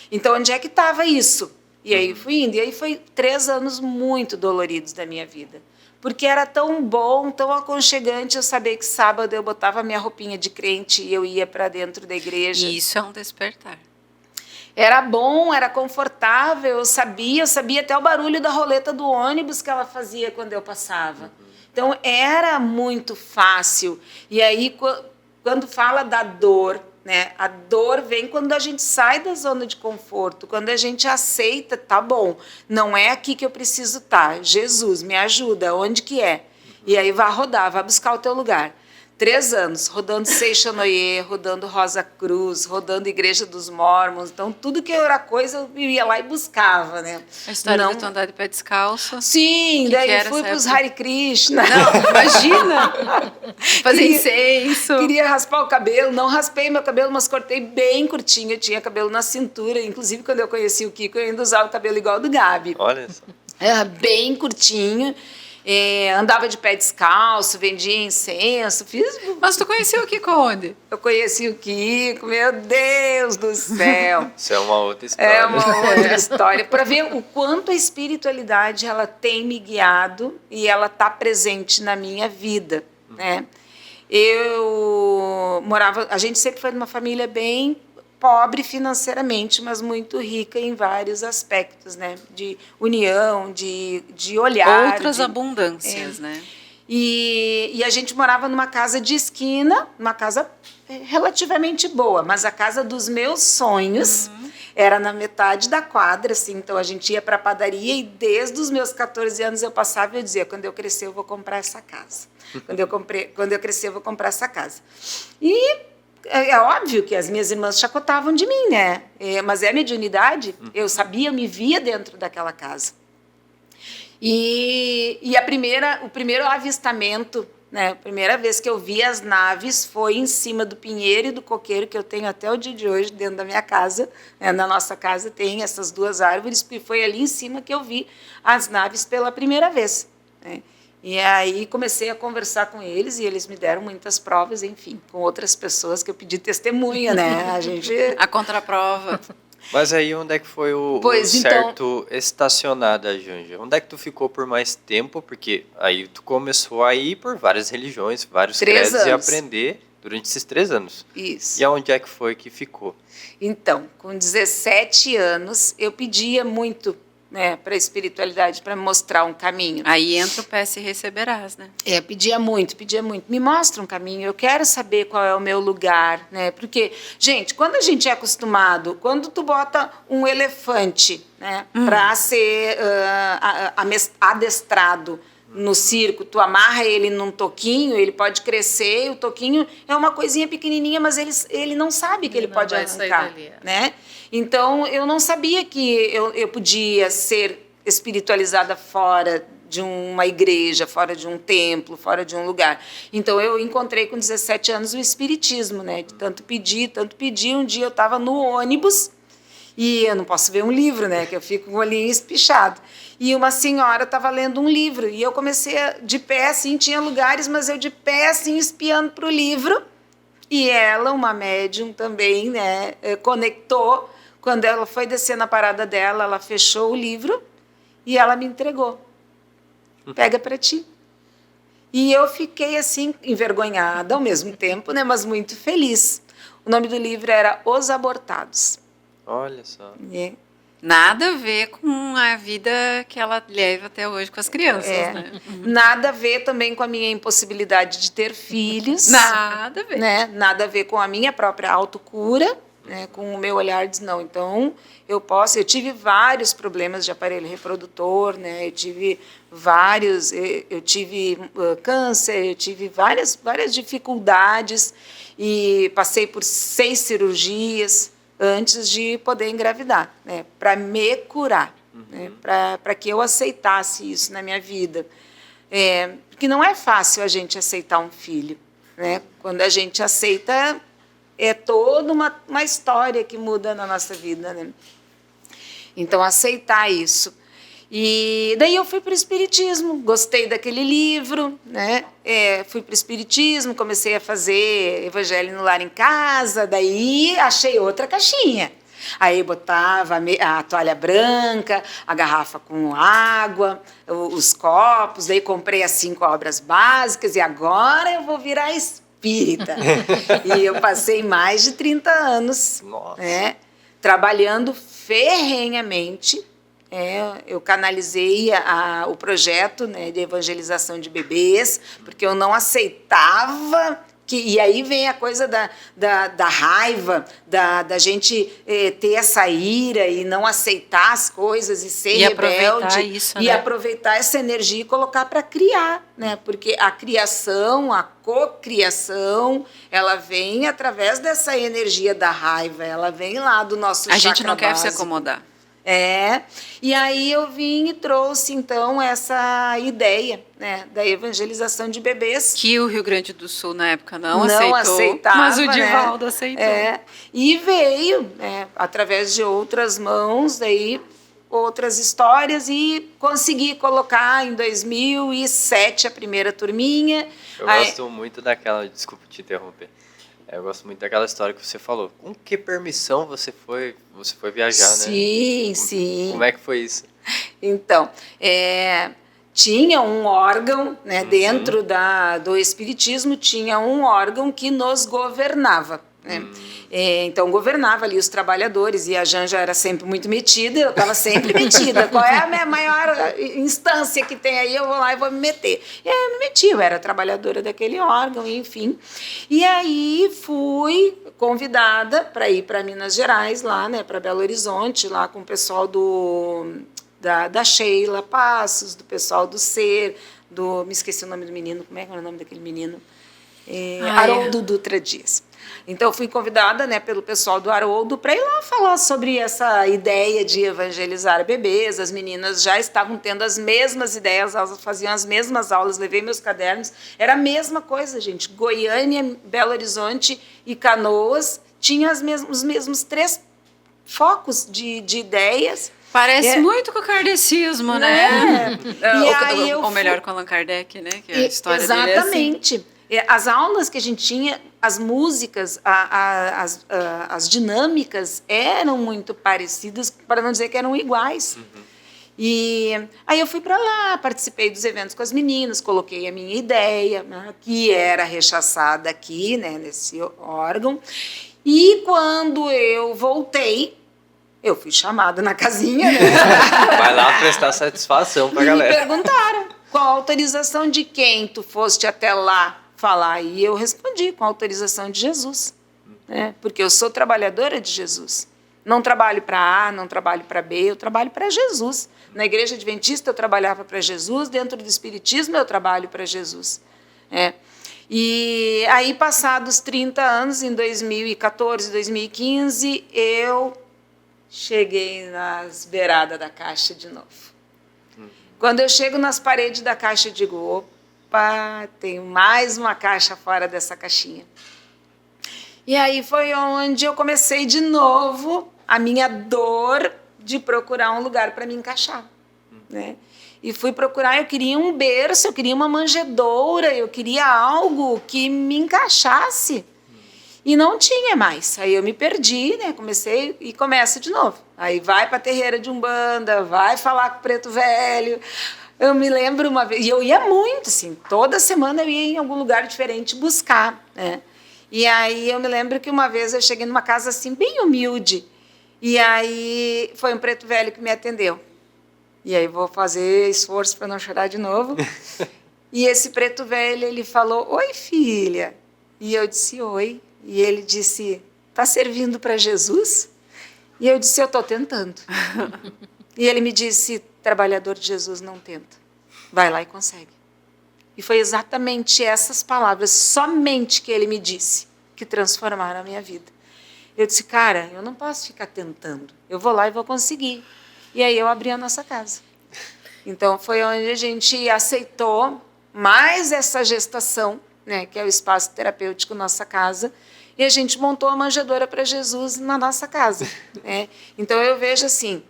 Então, onde é que estava isso? E aí fui indo. E aí foi 3 anos muito doloridos da minha vida. Porque era tão bom, tão aconchegante eu saber que sábado eu botava minha roupinha de crente e eu ia para dentro da igreja. E isso é um despertar. Era bom, era confortável, eu sabia até o barulho da roleta do ônibus que ela fazia quando eu passava. Então, era muito fácil. E aí, quando fala da dor, né? A dor vem quando a gente sai da zona de conforto, quando a gente aceita, tá bom, não é aqui que eu preciso estar. Jesus, me ajuda, onde que é? E aí vai rodar, vai buscar o teu lugar. 3 anos, rodando Seixonoye, rodando Rosa Cruz, rodando Igreja dos Mormons. Então, tudo que era coisa, eu ia lá e buscava, né? A história de tu andar de pé descalço. Sim, que daí fui para os Hare Krishna. Não, imagina! Fazer incenso. Queria raspar o cabelo, não raspei meu cabelo, mas cortei bem curtinho. Eu tinha cabelo na cintura, inclusive quando eu conheci o Kiko, eu ainda usava o cabelo igual ao do Gabi. Olha só. Era bem curtinho. Andava de pé descalço, vendia incenso, Mas tu conheceu o Kiko onde? Eu conheci o Kiko, meu Deus do céu. Isso é uma outra história. É uma outra história. Para ver o quanto a espiritualidade ela tem me guiado e ela está presente na minha vida, né? A gente sempre foi de uma família bem pobre financeiramente, mas muito rica em vários aspectos, né? De união, de olhar. Outras abundâncias, né? E a gente morava numa casa de esquina, uma casa relativamente boa, mas a casa dos meus sonhos era na metade da quadra, assim, então a gente ia para a padaria e desde os meus 14 anos eu passava e eu dizia, quando eu crescer eu vou comprar essa casa. Quando eu crescer eu vou comprar essa casa. E é óbvio que as minhas irmãs chacotavam de mim, né? Mas é a mediunidade, eu sabia, eu me via dentro daquela casa. E o primeiro avistamento, né? A primeira vez que eu vi as naves foi em cima do pinheiro e do coqueiro, que eu tenho até o dia de hoje dentro da minha casa. Né? Na nossa casa tem essas 2 árvores, e foi ali em cima que eu vi as naves pela primeira vez. Né? E aí comecei a conversar com eles e eles me deram muitas provas, enfim, com outras pessoas que eu pedi testemunha, né? A contraprova. Mas aí onde é que foi o certo estacionar da Janja? Onde é que tu ficou por mais tempo? Porque aí tu começou a ir por várias religiões, vários credos e aprender durante esses 3 anos. Isso. E aonde é que foi que ficou? Então, com 17 anos, eu pedia muito, né, para a espiritualidade, para me mostrar um caminho. Aí entra o peça e receberás, né? Pedia muito. Me mostra um caminho, eu quero saber qual é o meu lugar, né? Porque, gente, quando a gente é acostumado, quando tu bota um elefante, né, para ser adestrado no circo, tu amarra ele num toquinho, ele pode crescer, o toquinho é uma coisinha pequenininha, mas ele não sabe que ele pode arrancar, né? Então, eu não sabia que eu podia ser espiritualizada fora de uma igreja, fora de um templo, fora de um lugar. Então, eu encontrei com 17 anos o espiritismo, né? De tanto pedir. Um dia eu estava no ônibus e eu não posso ver um livro, né? Que eu fico com o olhinho espichado. E uma senhora estava lendo um livro e eu comecei de pé, assim, tinha lugares, mas eu de pé, assim, espiando para o livro. E ela, uma médium também, né? Conectou. Quando ela foi descer na parada dela, ela fechou o livro e ela me entregou. Pega para ti. E eu fiquei assim, envergonhada ao mesmo tempo, né, mas muito feliz. O nome do livro era Os Abortados. Olha só. Nada a ver com a vida que ela leva até hoje com as crianças, né? Nada a ver também com a minha impossibilidade de ter filhos. Nada a ver. Né? Nada a ver com a minha própria autocura. né? Com o meu olhar, diz, não, então eu tive vários problemas de aparelho reprodutor, né? Eu tive câncer, eu tive várias dificuldades e passei por 6 cirurgias antes de poder engravidar, né? Para me curar, né? Para que eu aceitasse isso na minha vida. Porque não é fácil a gente aceitar um filho, né? Quando a gente aceita, é toda uma história que muda na nossa vida, né? Então, aceitar isso. E daí eu fui para o Espiritismo, gostei daquele livro, né? Fui para o Espiritismo, comecei a fazer Evangelho no Lar em Casa, daí achei outra caixinha. Aí botava a toalha branca, a garrafa com água, os copos, daí comprei as 5 obras básicas e agora eu vou virar espírita. E eu passei mais de 30 anos, né, trabalhando ferrenhamente. Eu canalizei o projeto, né, de evangelização de bebês, porque eu não aceitava. E aí vem a coisa da raiva, da gente ter essa ira e não aceitar as coisas e ser rebelde. E aproveitar essa energia e colocar para criar, né? Porque a criação, a cocriação, ela vem através dessa energia da raiva, ela vem lá do nosso chakra básico. A gente não quer se acomodar. E aí eu vim e trouxe, então, essa ideia, né, da evangelização de bebês. Que o Rio Grande do Sul, na época, não aceitava, mas o Divaldo, né, aceitou. E veio, né, através de outras mãos, daí, outras histórias, e consegui colocar em 2007 a primeira turminha. Eu gosto muito daquela... Desculpa te interromper. Eu gosto muito daquela história que você falou. Com que permissão você foi viajar, né? Sim. Como é que foi isso? Então, tinha um órgão, né, dentro do Espiritismo, tinha um órgão que nos governava, né? Então, governava ali os trabalhadores, e a Janja era sempre muito metida, eu estava sempre metida. Qual é a minha maior instância que tem aí? Eu vou lá e vou me meter. E aí eu me meti, eu era trabalhadora daquele órgão, enfim. E aí fui convidada para ir para Minas Gerais, lá, né, para Belo Horizonte, lá com o pessoal da Sheila Passos, do pessoal do Ser, me esqueci o nome do menino, como é que era o nome daquele menino? Haroldo Dutra Dias. Então, eu fui convidada, né, pelo pessoal do Haroldo para ir lá falar sobre essa ideia de evangelizar bebês. As meninas já estavam tendo as mesmas ideias, elas faziam as mesmas aulas, levei meus cadernos. Era a mesma coisa, gente. Goiânia, Belo Horizonte e Canoas tinham os mesmos 3 focos de ideias. Parece muito com o kardecismo, né? Ou melhor, com Allan Kardec, né? Que é a história dele é assim. Exatamente. As aulas que a gente tinha, as músicas, as dinâmicas eram muito parecidas, para não dizer que eram iguais. E aí eu fui para lá, participei dos eventos com as meninas, coloquei a minha ideia, né, que era rechaçada aqui, né, nesse órgão. E quando eu voltei, eu fui chamada na casinha, né? Vai lá prestar satisfação para a galera. Me perguntaram, com a autorização de quem tu foste até lá falar? E eu respondi, com a autorização de Jesus, né? Porque eu sou trabalhadora de Jesus. Não trabalho para A, não trabalho para B, eu trabalho para Jesus. Na Igreja Adventista eu trabalhava para Jesus, dentro do Espiritismo eu trabalho para Jesus. E aí, passados 30 anos, em 2014, 2015, eu cheguei nas beiradas da caixa de novo. Quando eu chego nas paredes da caixa, eu digo, opa, tem mais uma caixa fora dessa caixinha. E aí foi onde eu comecei de novo a minha dor de procurar um lugar para me encaixar, né? E fui procurar, eu queria um berço, eu queria uma manjedoura, eu queria algo que me encaixasse. E não tinha mais. Aí eu me perdi, né? Comecei e começa de novo. Aí vai para a terreira de Umbanda, vai falar com o preto velho. Eu me lembro uma vez, e eu ia muito, assim, toda semana eu ia em algum lugar diferente buscar, né? E aí eu me lembro que uma vez eu cheguei numa casa assim, bem humilde, e aí foi um preto velho que me atendeu. E aí vou fazer esforço para não chorar de novo. E esse preto velho, ele falou, oi, filha. E eu disse, oi. E ele disse, tá servindo para Jesus? E eu disse, eu estou tentando. E ele me disse, trabalhador de Jesus não tenta. Vai lá e consegue. E foi exatamente essas palavras, somente que ele me disse, que transformaram a minha vida. Eu disse, cara, eu não posso ficar tentando. Eu vou lá e vou conseguir. E aí eu abri a nossa casa. Então foi onde a gente aceitou mais essa gestação, né, que é o espaço terapêutico Nossa Casa, e a gente montou a manjedoura para Jesus na nossa casa, né? Então eu vejo assim,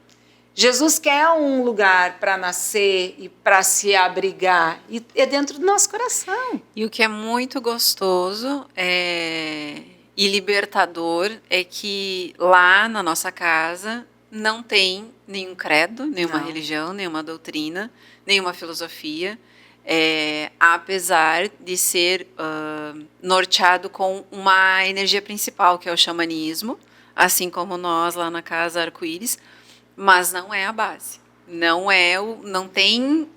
Jesus quer um lugar para nascer e para se abrigar, e é dentro do nosso coração. E o que é muito gostoso e libertador é que lá na nossa casa não tem nenhum credo, nenhuma religião, nenhuma doutrina, nenhuma filosofia, apesar de ser norteado com uma energia principal, que é o xamanismo, assim como nós lá na Casa Arco-Íris, mas não é a base. Não tem...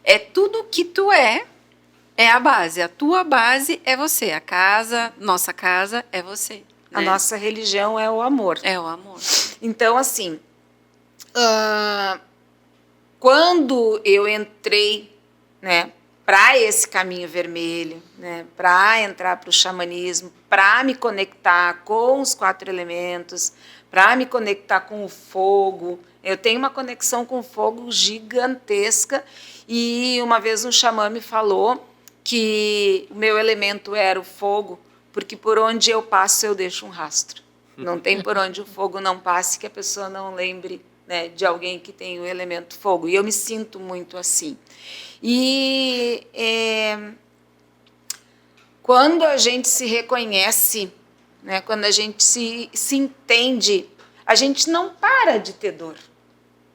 É tudo que tu é a base. A tua base é você. A casa, nossa casa é você. Né? A nossa religião é o amor. É o amor. Então, assim, quando eu entrei, né, para esse caminho vermelho, né, para entrar para o xamanismo, para me conectar com os 4 elementos, para me conectar com o fogo, eu tenho uma conexão com o fogo gigantesca, e uma vez um xamã me falou que o meu elemento era o fogo, porque por onde eu passo eu deixo um rastro. Não tem por onde o fogo não passe que a pessoa não lembre, né, de alguém que tem o elemento fogo. E eu me sinto muito assim. E quando a gente se reconhece, né, quando a gente se entende, a gente não para de ter dor.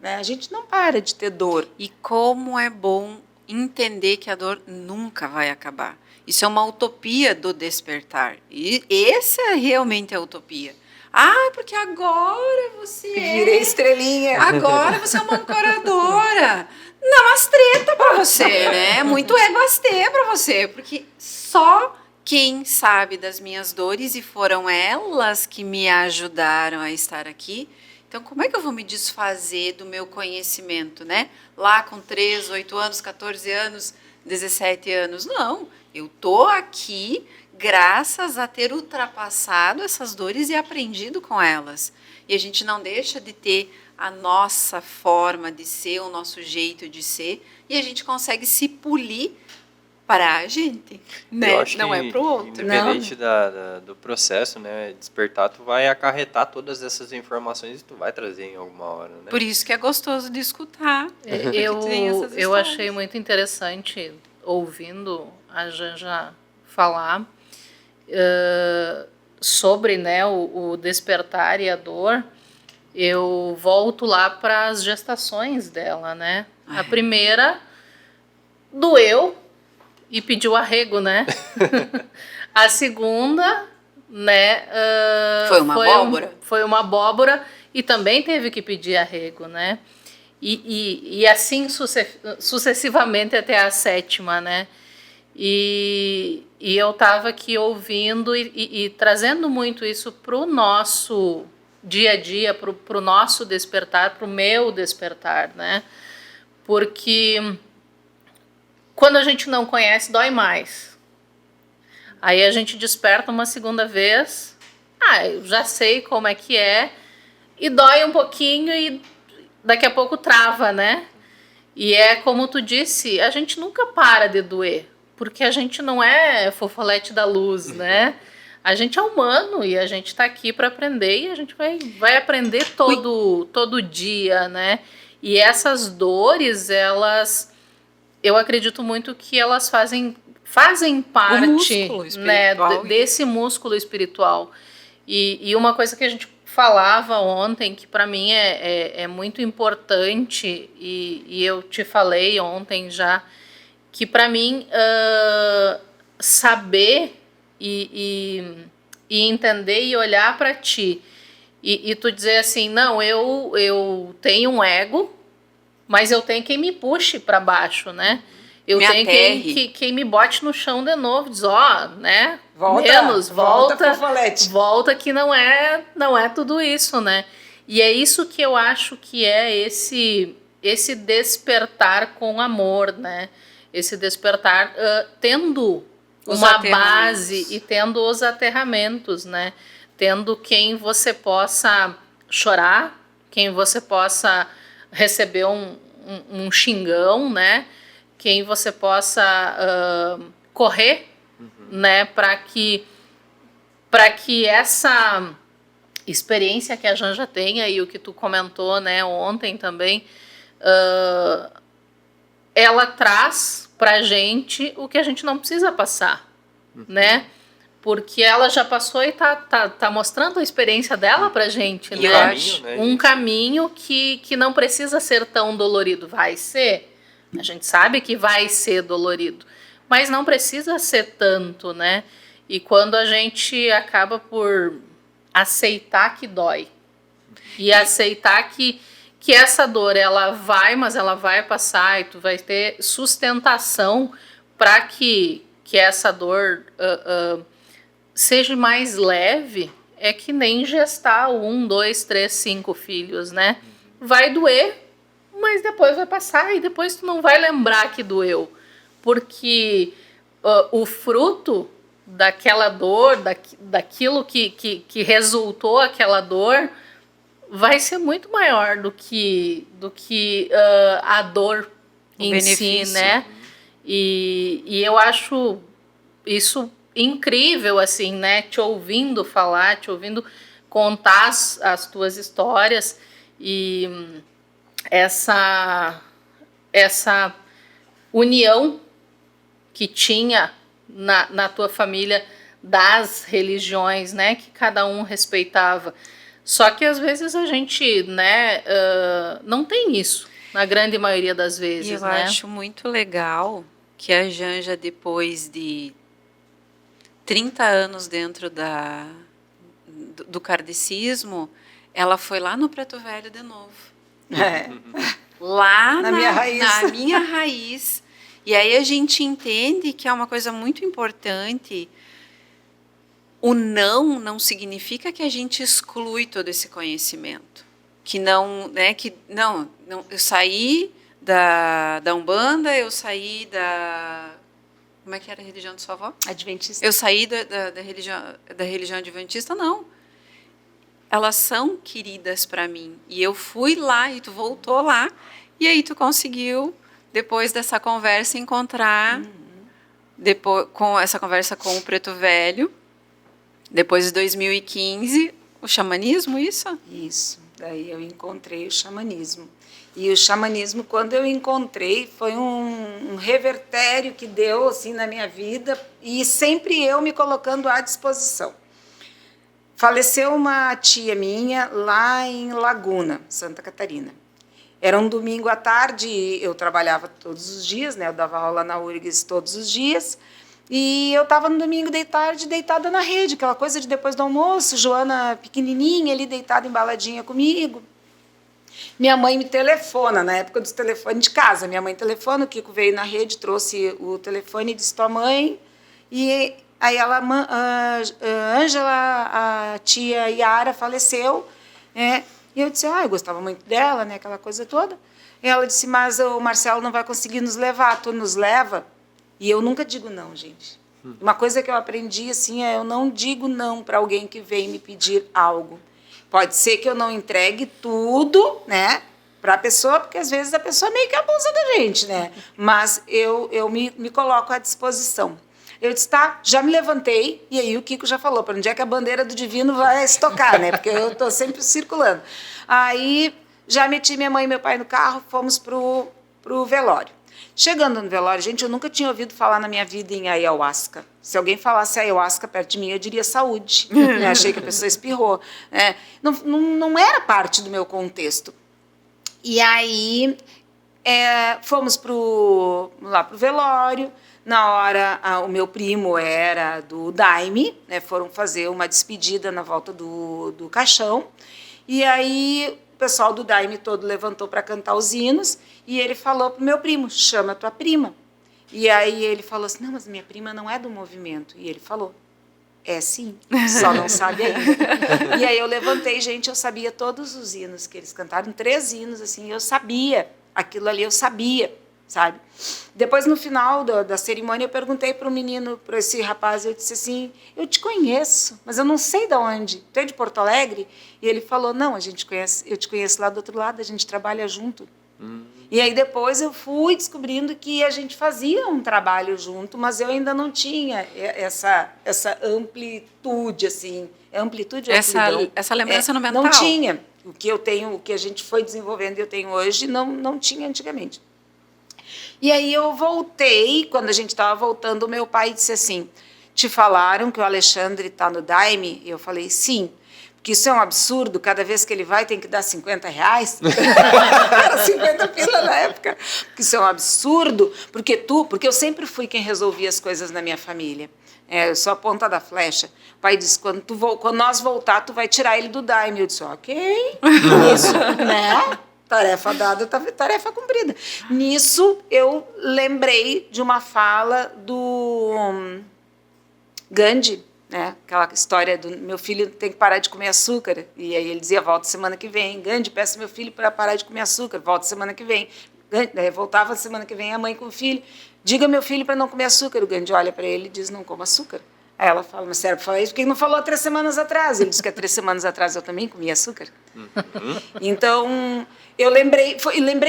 Né? A gente não para de ter dor. E como é bom entender que a dor nunca vai acabar. Isso é uma utopia do despertar. E essa realmente é a utopia. Ah, porque agora você virei estrelinha. Agora você é uma ancoradora. Namastreta pra você, né? Muito egostê pra você. Porque só quem sabe das minhas dores, e foram elas que me ajudaram a estar aqui. Então, como é que eu vou me desfazer do meu conhecimento, né? Lá com 3, 8 anos, 14 anos, 17 anos. Não, eu tô aqui graças a ter ultrapassado essas dores e aprendido com elas. E a gente não deixa de ter a nossa forma de ser, o nosso jeito de ser, e a gente consegue se polir para a gente, né? Eu acho não que, é para o outro. independente do processo, né, despertar, tu vai acarretar todas essas informações e tu vai trazer em alguma hora, né? Por isso que é gostoso de escutar. Eu achei muito interessante, ouvindo a Janja falar sobre, né, o despertar e a dor. Eu volto lá para as gestações dela, né? A primeira doeu e pediu arrego, né? A segunda, né? Foi uma abóbora. Foi uma abóbora e também teve que pedir arrego, né? E assim sucessivamente até a 7ª, né? E eu estava aqui ouvindo e trazendo muito isso para o nosso dia a dia, para o nosso despertar, para o meu despertar, né? Porque quando a gente não conhece, dói mais. Aí a gente desperta uma segunda vez, eu já sei como é que é, e dói um pouquinho e daqui a pouco trava, né? E é como tu disse, a gente nunca para de doer, porque a gente não é fofolete da luz, né? A gente é humano e a gente está aqui para aprender, e a gente vai aprender todo dia, né? E essas dores, eu acredito muito que elas fazem parte, né, desse músculo espiritual. E uma coisa que a gente falava ontem, que para mim é muito importante, e eu te falei ontem já, que para mim saber e entender e olhar para ti e tu dizer assim, não, eu tenho um ego, mas eu tenho quem me puxe para baixo, né? Eu Me tenho aterre. quem me bote no chão de novo, diz, né? Volta que não é tudo isso, né? E é isso que eu acho que é esse despertar com amor, né? Esse despertar tendo uma base e tendo os aterramentos, né? Tendo quem você possa chorar, quem você possa receber um xingão, né? Quem você possa correr, né? Para que essa experiência que a Janja tenha e o que tu comentou, né, ontem também, ela traz pra gente o que a gente não precisa passar, né? Porque ela já passou e tá mostrando a experiência dela pra gente, E né? eu acho, Um caminho que não precisa ser tão dolorido. Vai ser, a gente sabe que vai ser dolorido, mas não precisa ser tanto, né? E quando a gente acaba por aceitar que dói e aceitar que essa dor mas ela vai passar e tu vai ter sustentação para que essa dor seja mais leve, é que nem gestar 1, 2, 3, 5 filhos, né? Vai doer, mas depois vai passar e depois tu não vai lembrar que doeu, porque o fruto daquela dor, daquilo que resultou aquela dor, vai ser muito maior do que a dor em si, né? E eu acho isso incrível, assim, né? Te ouvindo falar, te ouvindo contar as tuas histórias e essa união que tinha na tua família das religiões, né? Que cada um respeitava. Só que às vezes a gente, né, não tem isso, na grande maioria das vezes. E eu né? acho muito legal que a Janja, depois de 30 anos dentro do kardecismo, ela foi lá no Preto Velho de novo. Lá na minha raiz. Na minha raiz. E aí a gente entende que é uma coisa muito importante. O não significa que a gente exclui todo esse conhecimento. Que não, né, eu saí da Umbanda, eu saí da... Como é que era a religião de sua avó? Adventista. Eu saí da religião adventista, não. Elas são queridas para mim. E eu fui lá e tu voltou lá. E aí tu conseguiu, depois dessa conversa, encontrar, depois, com essa conversa com o Preto Velho, depois de 2015, o xamanismo, isso? Isso. Daí eu encontrei o xamanismo. E o xamanismo, quando eu encontrei, foi um revertério que deu assim na minha vida e sempre eu me colocando à disposição. Faleceu uma tia minha lá em Laguna, Santa Catarina. Era um domingo à tarde, eu trabalhava todos os dias, né? Eu dava aula na URGS todos os dias. E eu estava no domingo de tarde deitada na rede, aquela coisa de depois do almoço, Joana pequenininha ali deitada embaladinha comigo. Minha mãe me telefona, na época dos telefones de casa. Minha mãe telefona, o Kiko veio na rede, trouxe o telefone e disse, tua mãe. E aí ela, Ângela, a tia Yara faleceu. E eu disse, eu gostava muito dela, né, aquela coisa toda. E ela disse, mas o Marcelo não vai conseguir nos levar, tu nos leva? E eu nunca digo não, gente. Uma coisa que eu aprendi assim eu não digo não para alguém que vem me pedir algo. Pode ser que eu não entregue tudo, né, para a pessoa, porque às vezes a pessoa meio que abusa da gente, né? Mas eu me coloco à disposição. Eu disse, tá, já me levantei, e aí o Kiko já falou, para onde é que a bandeira do divino vai estocar, né? Porque eu estou sempre circulando. Aí já meti minha mãe e meu pai no carro, fomos pro velório. Chegando no velório, gente, eu nunca tinha ouvido falar na minha vida em ayahuasca. Se alguém falasse ayahuasca perto de mim, eu diria saúde. Eu achei que a pessoa espirrou. Não era parte do meu contexto. E aí fomos lá pro velório. Na hora, o meu primo era do Daime, né, foram fazer uma despedida na volta do caixão. E aí o pessoal do Daime todo levantou para cantar os hinos e ele falou para o meu primo, chama a tua prima. E aí ele falou assim, não, mas minha prima não é do movimento. E ele falou, é sim, só não sabe ainda. E aí eu levantei, gente, eu sabia todos os hinos que eles cantaram, 3 hinos, assim, eu sabia, aquilo ali eu sabia, sabe? Depois, no final da cerimônia, eu perguntei para o menino, para esse rapaz, eu disse assim, eu te conheço, mas eu não sei de onde, tu é de Porto Alegre? E ele falou, não, eu te conheço lá do outro lado, a gente trabalha junto. E aí depois eu fui descobrindo que a gente fazia um trabalho junto, mas eu ainda não tinha essa amplitude, assim, amplitude ou amplidão? Essa lembrança no mental. Não tinha. O que eu tenho, o que a gente foi desenvolvendo e eu tenho hoje, não tinha antigamente. E aí eu voltei, quando a gente estava voltando, o meu pai disse assim, te falaram que o Alexandre está no Daime? E eu falei, sim. Porque isso é um absurdo, cada vez que ele vai tem que dar R$50. Era 50 pila na época. Porque isso é um absurdo, porque eu sempre fui quem resolvia as coisas na minha família. Eu sou a ponta da flecha. O pai disse, quando nós voltar, tu vai tirar ele do Daime. Eu disse, ok, isso, né? Tarefa dada, tarefa cumprida. Nisso, eu lembrei de uma fala do Gandhi, né? Aquela história do meu filho tem que parar de comer açúcar. E aí ele dizia, volta semana que vem. Gandhi, peço meu filho para parar de comer açúcar. Volta semana que vem. Gandhi, voltava semana que vem a mãe com o filho. Diga meu filho para não comer açúcar. O Gandhi olha para ele e diz, não coma açúcar. Aí ela fala, mas sério, por que não falou 3 semanas atrás? Ele disse que há 3 semanas atrás eu também comia açúcar. Então, eu lembrei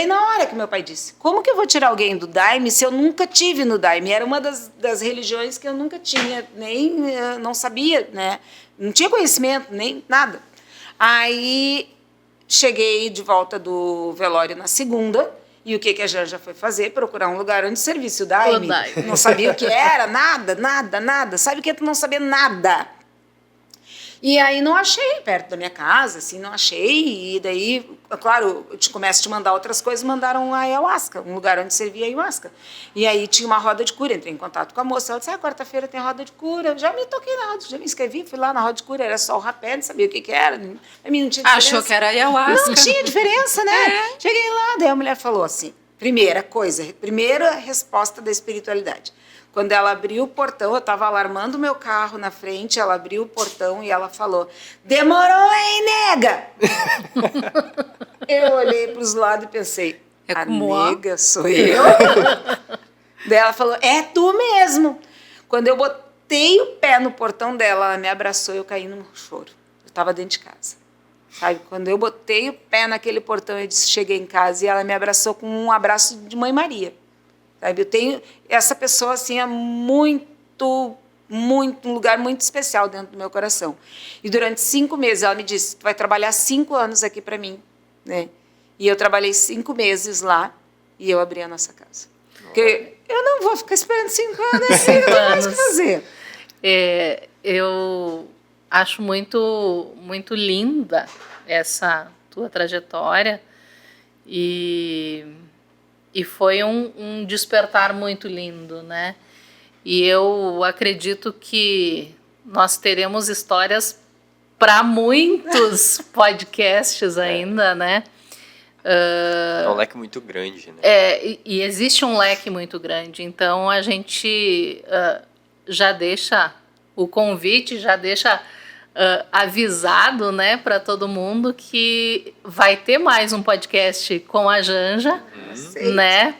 na hora que meu pai disse, como que eu vou tirar alguém do Daime se eu nunca tive no Daime? Era uma das religiões que eu nunca tinha, nem não sabia, né? Não tinha conhecimento, nem nada. Aí, cheguei de volta do velório na segunda, e o que a Janja foi fazer? Procurar um lugar onde servisse o Daime. Não sabia o que era, nada. Sabe o que? Tu não sabia nada. E aí não achei perto da minha casa, assim, não achei. E daí, claro, eu começo a te mandar outras coisas, mandaram a ayahuasca, um lugar onde servia a ayahuasca. E aí tinha uma roda de cura, entrei em contato com a moça, ela disse, quarta-feira tem roda de cura. Eu já me toquei na roda, já me inscrevi, fui lá na roda de cura, era só o rapé, não sabia o que era. A mim não tinha diferença. Achou que era ayahuasca. Não tinha diferença, né? Cheguei lá, daí a mulher falou assim, primeira resposta da espiritualidade. Quando ela abriu o portão, eu estava alarmando o meu carro na frente, ela abriu o portão e ela falou, demorou, hein, nega? Eu olhei para os lados e pensei, a nega sou eu? Daí ela falou, é tu mesmo. Quando eu botei o pé no portão dela, ela me abraçou e eu caí no choro. Eu estava dentro de casa. Sabe? Quando eu botei o pé naquele portão, eu disse, cheguei em casa e ela me abraçou com um abraço de Mãe Maria. Sabe? Eu tenho essa pessoa assim, um lugar muito especial dentro do meu coração. E durante 5 meses ela me disse, tu vai trabalhar 5 anos aqui para mim, né? E eu trabalhei 5 meses lá e eu abri a nossa casa. Porque eu não vou ficar esperando 5 anos, assim, eu não tenho mais o que fazer. Eu acho muito linda essa tua trajetória e foi um despertar muito lindo, né? E eu acredito que nós teremos histórias para muitos podcasts ainda, né? É um leque muito grande, né? E existe um leque muito grande, então a gente já deixa o convite, já deixa avisado, né, para todo mundo que vai ter mais um podcast com a Janja, né,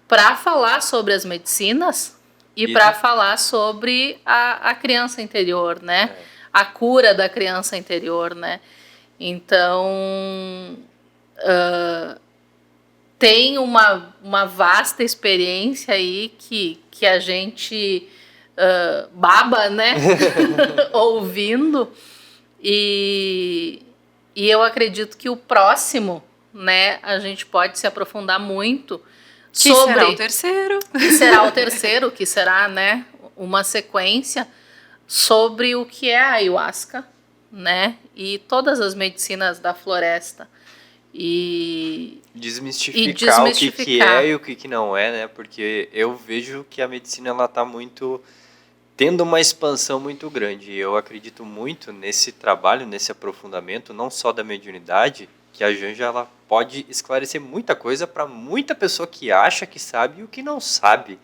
para falar sobre as medicinas e para falar sobre a criança interior, né, a cura da criança interior, né. Então tem uma vasta experiência aí que a gente baba, né? Ouvindo. E eu acredito que o próximo, né, a gente pode se aprofundar muito sobre... será o terceiro. Que será o terceiro, que será, né, uma sequência sobre o que é a ayahuasca, né? E todas as medicinas da floresta. E desmistificar o que é e o que não é, né? Porque eu vejo que a medicina ela tá tendo uma expansão muito grande. E eu acredito muito nesse trabalho, nesse aprofundamento, não só da mediunidade, que a Janja ela pode esclarecer muita coisa para muita pessoa que acha que sabe e o que não sabe.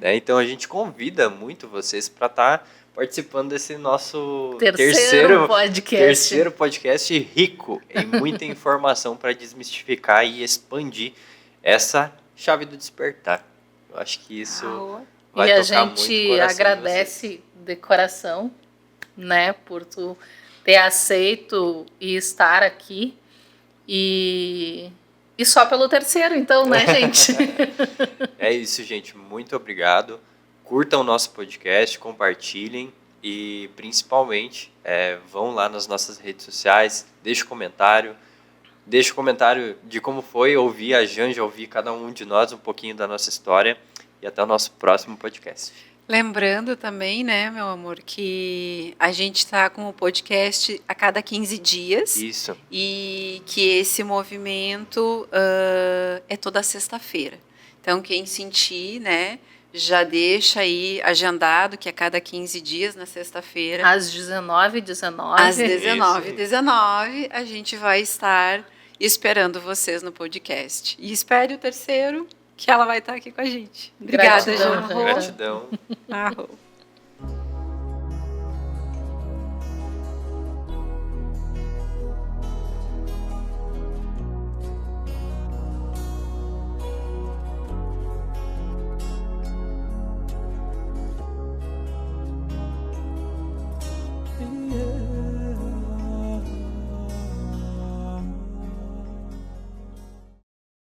Né? Então a gente convida muito vocês para estar participando desse nosso terceiro podcast rico em muita informação para desmistificar e expandir essa chave do despertar. Eu acho que isso vai tocar muito o coração. E a gente agradece de coração, né, por tu ter aceito e estar aqui. E só pelo terceiro, então, né, gente? É isso, gente. Muito obrigado. Curtam o nosso podcast, compartilhem e, principalmente, vão lá nas nossas redes sociais, deixem comentário de como foi ouvir a Janja, ouvir cada um de nós um pouquinho da nossa história e até o nosso próximo podcast. Lembrando também, né, meu amor, que a gente está com o podcast a cada 15 dias. Isso. E que esse movimento é toda sexta-feira. Então, quem sentir, né, já deixa aí agendado que a cada 15 dias, na sexta-feira. Às 19h19. Às 19h19, a gente vai estar esperando vocês no podcast. E espere o terceiro, que ela vai estar aqui com a gente. Obrigada, Gratidão, Janja. Gratidão. Arro.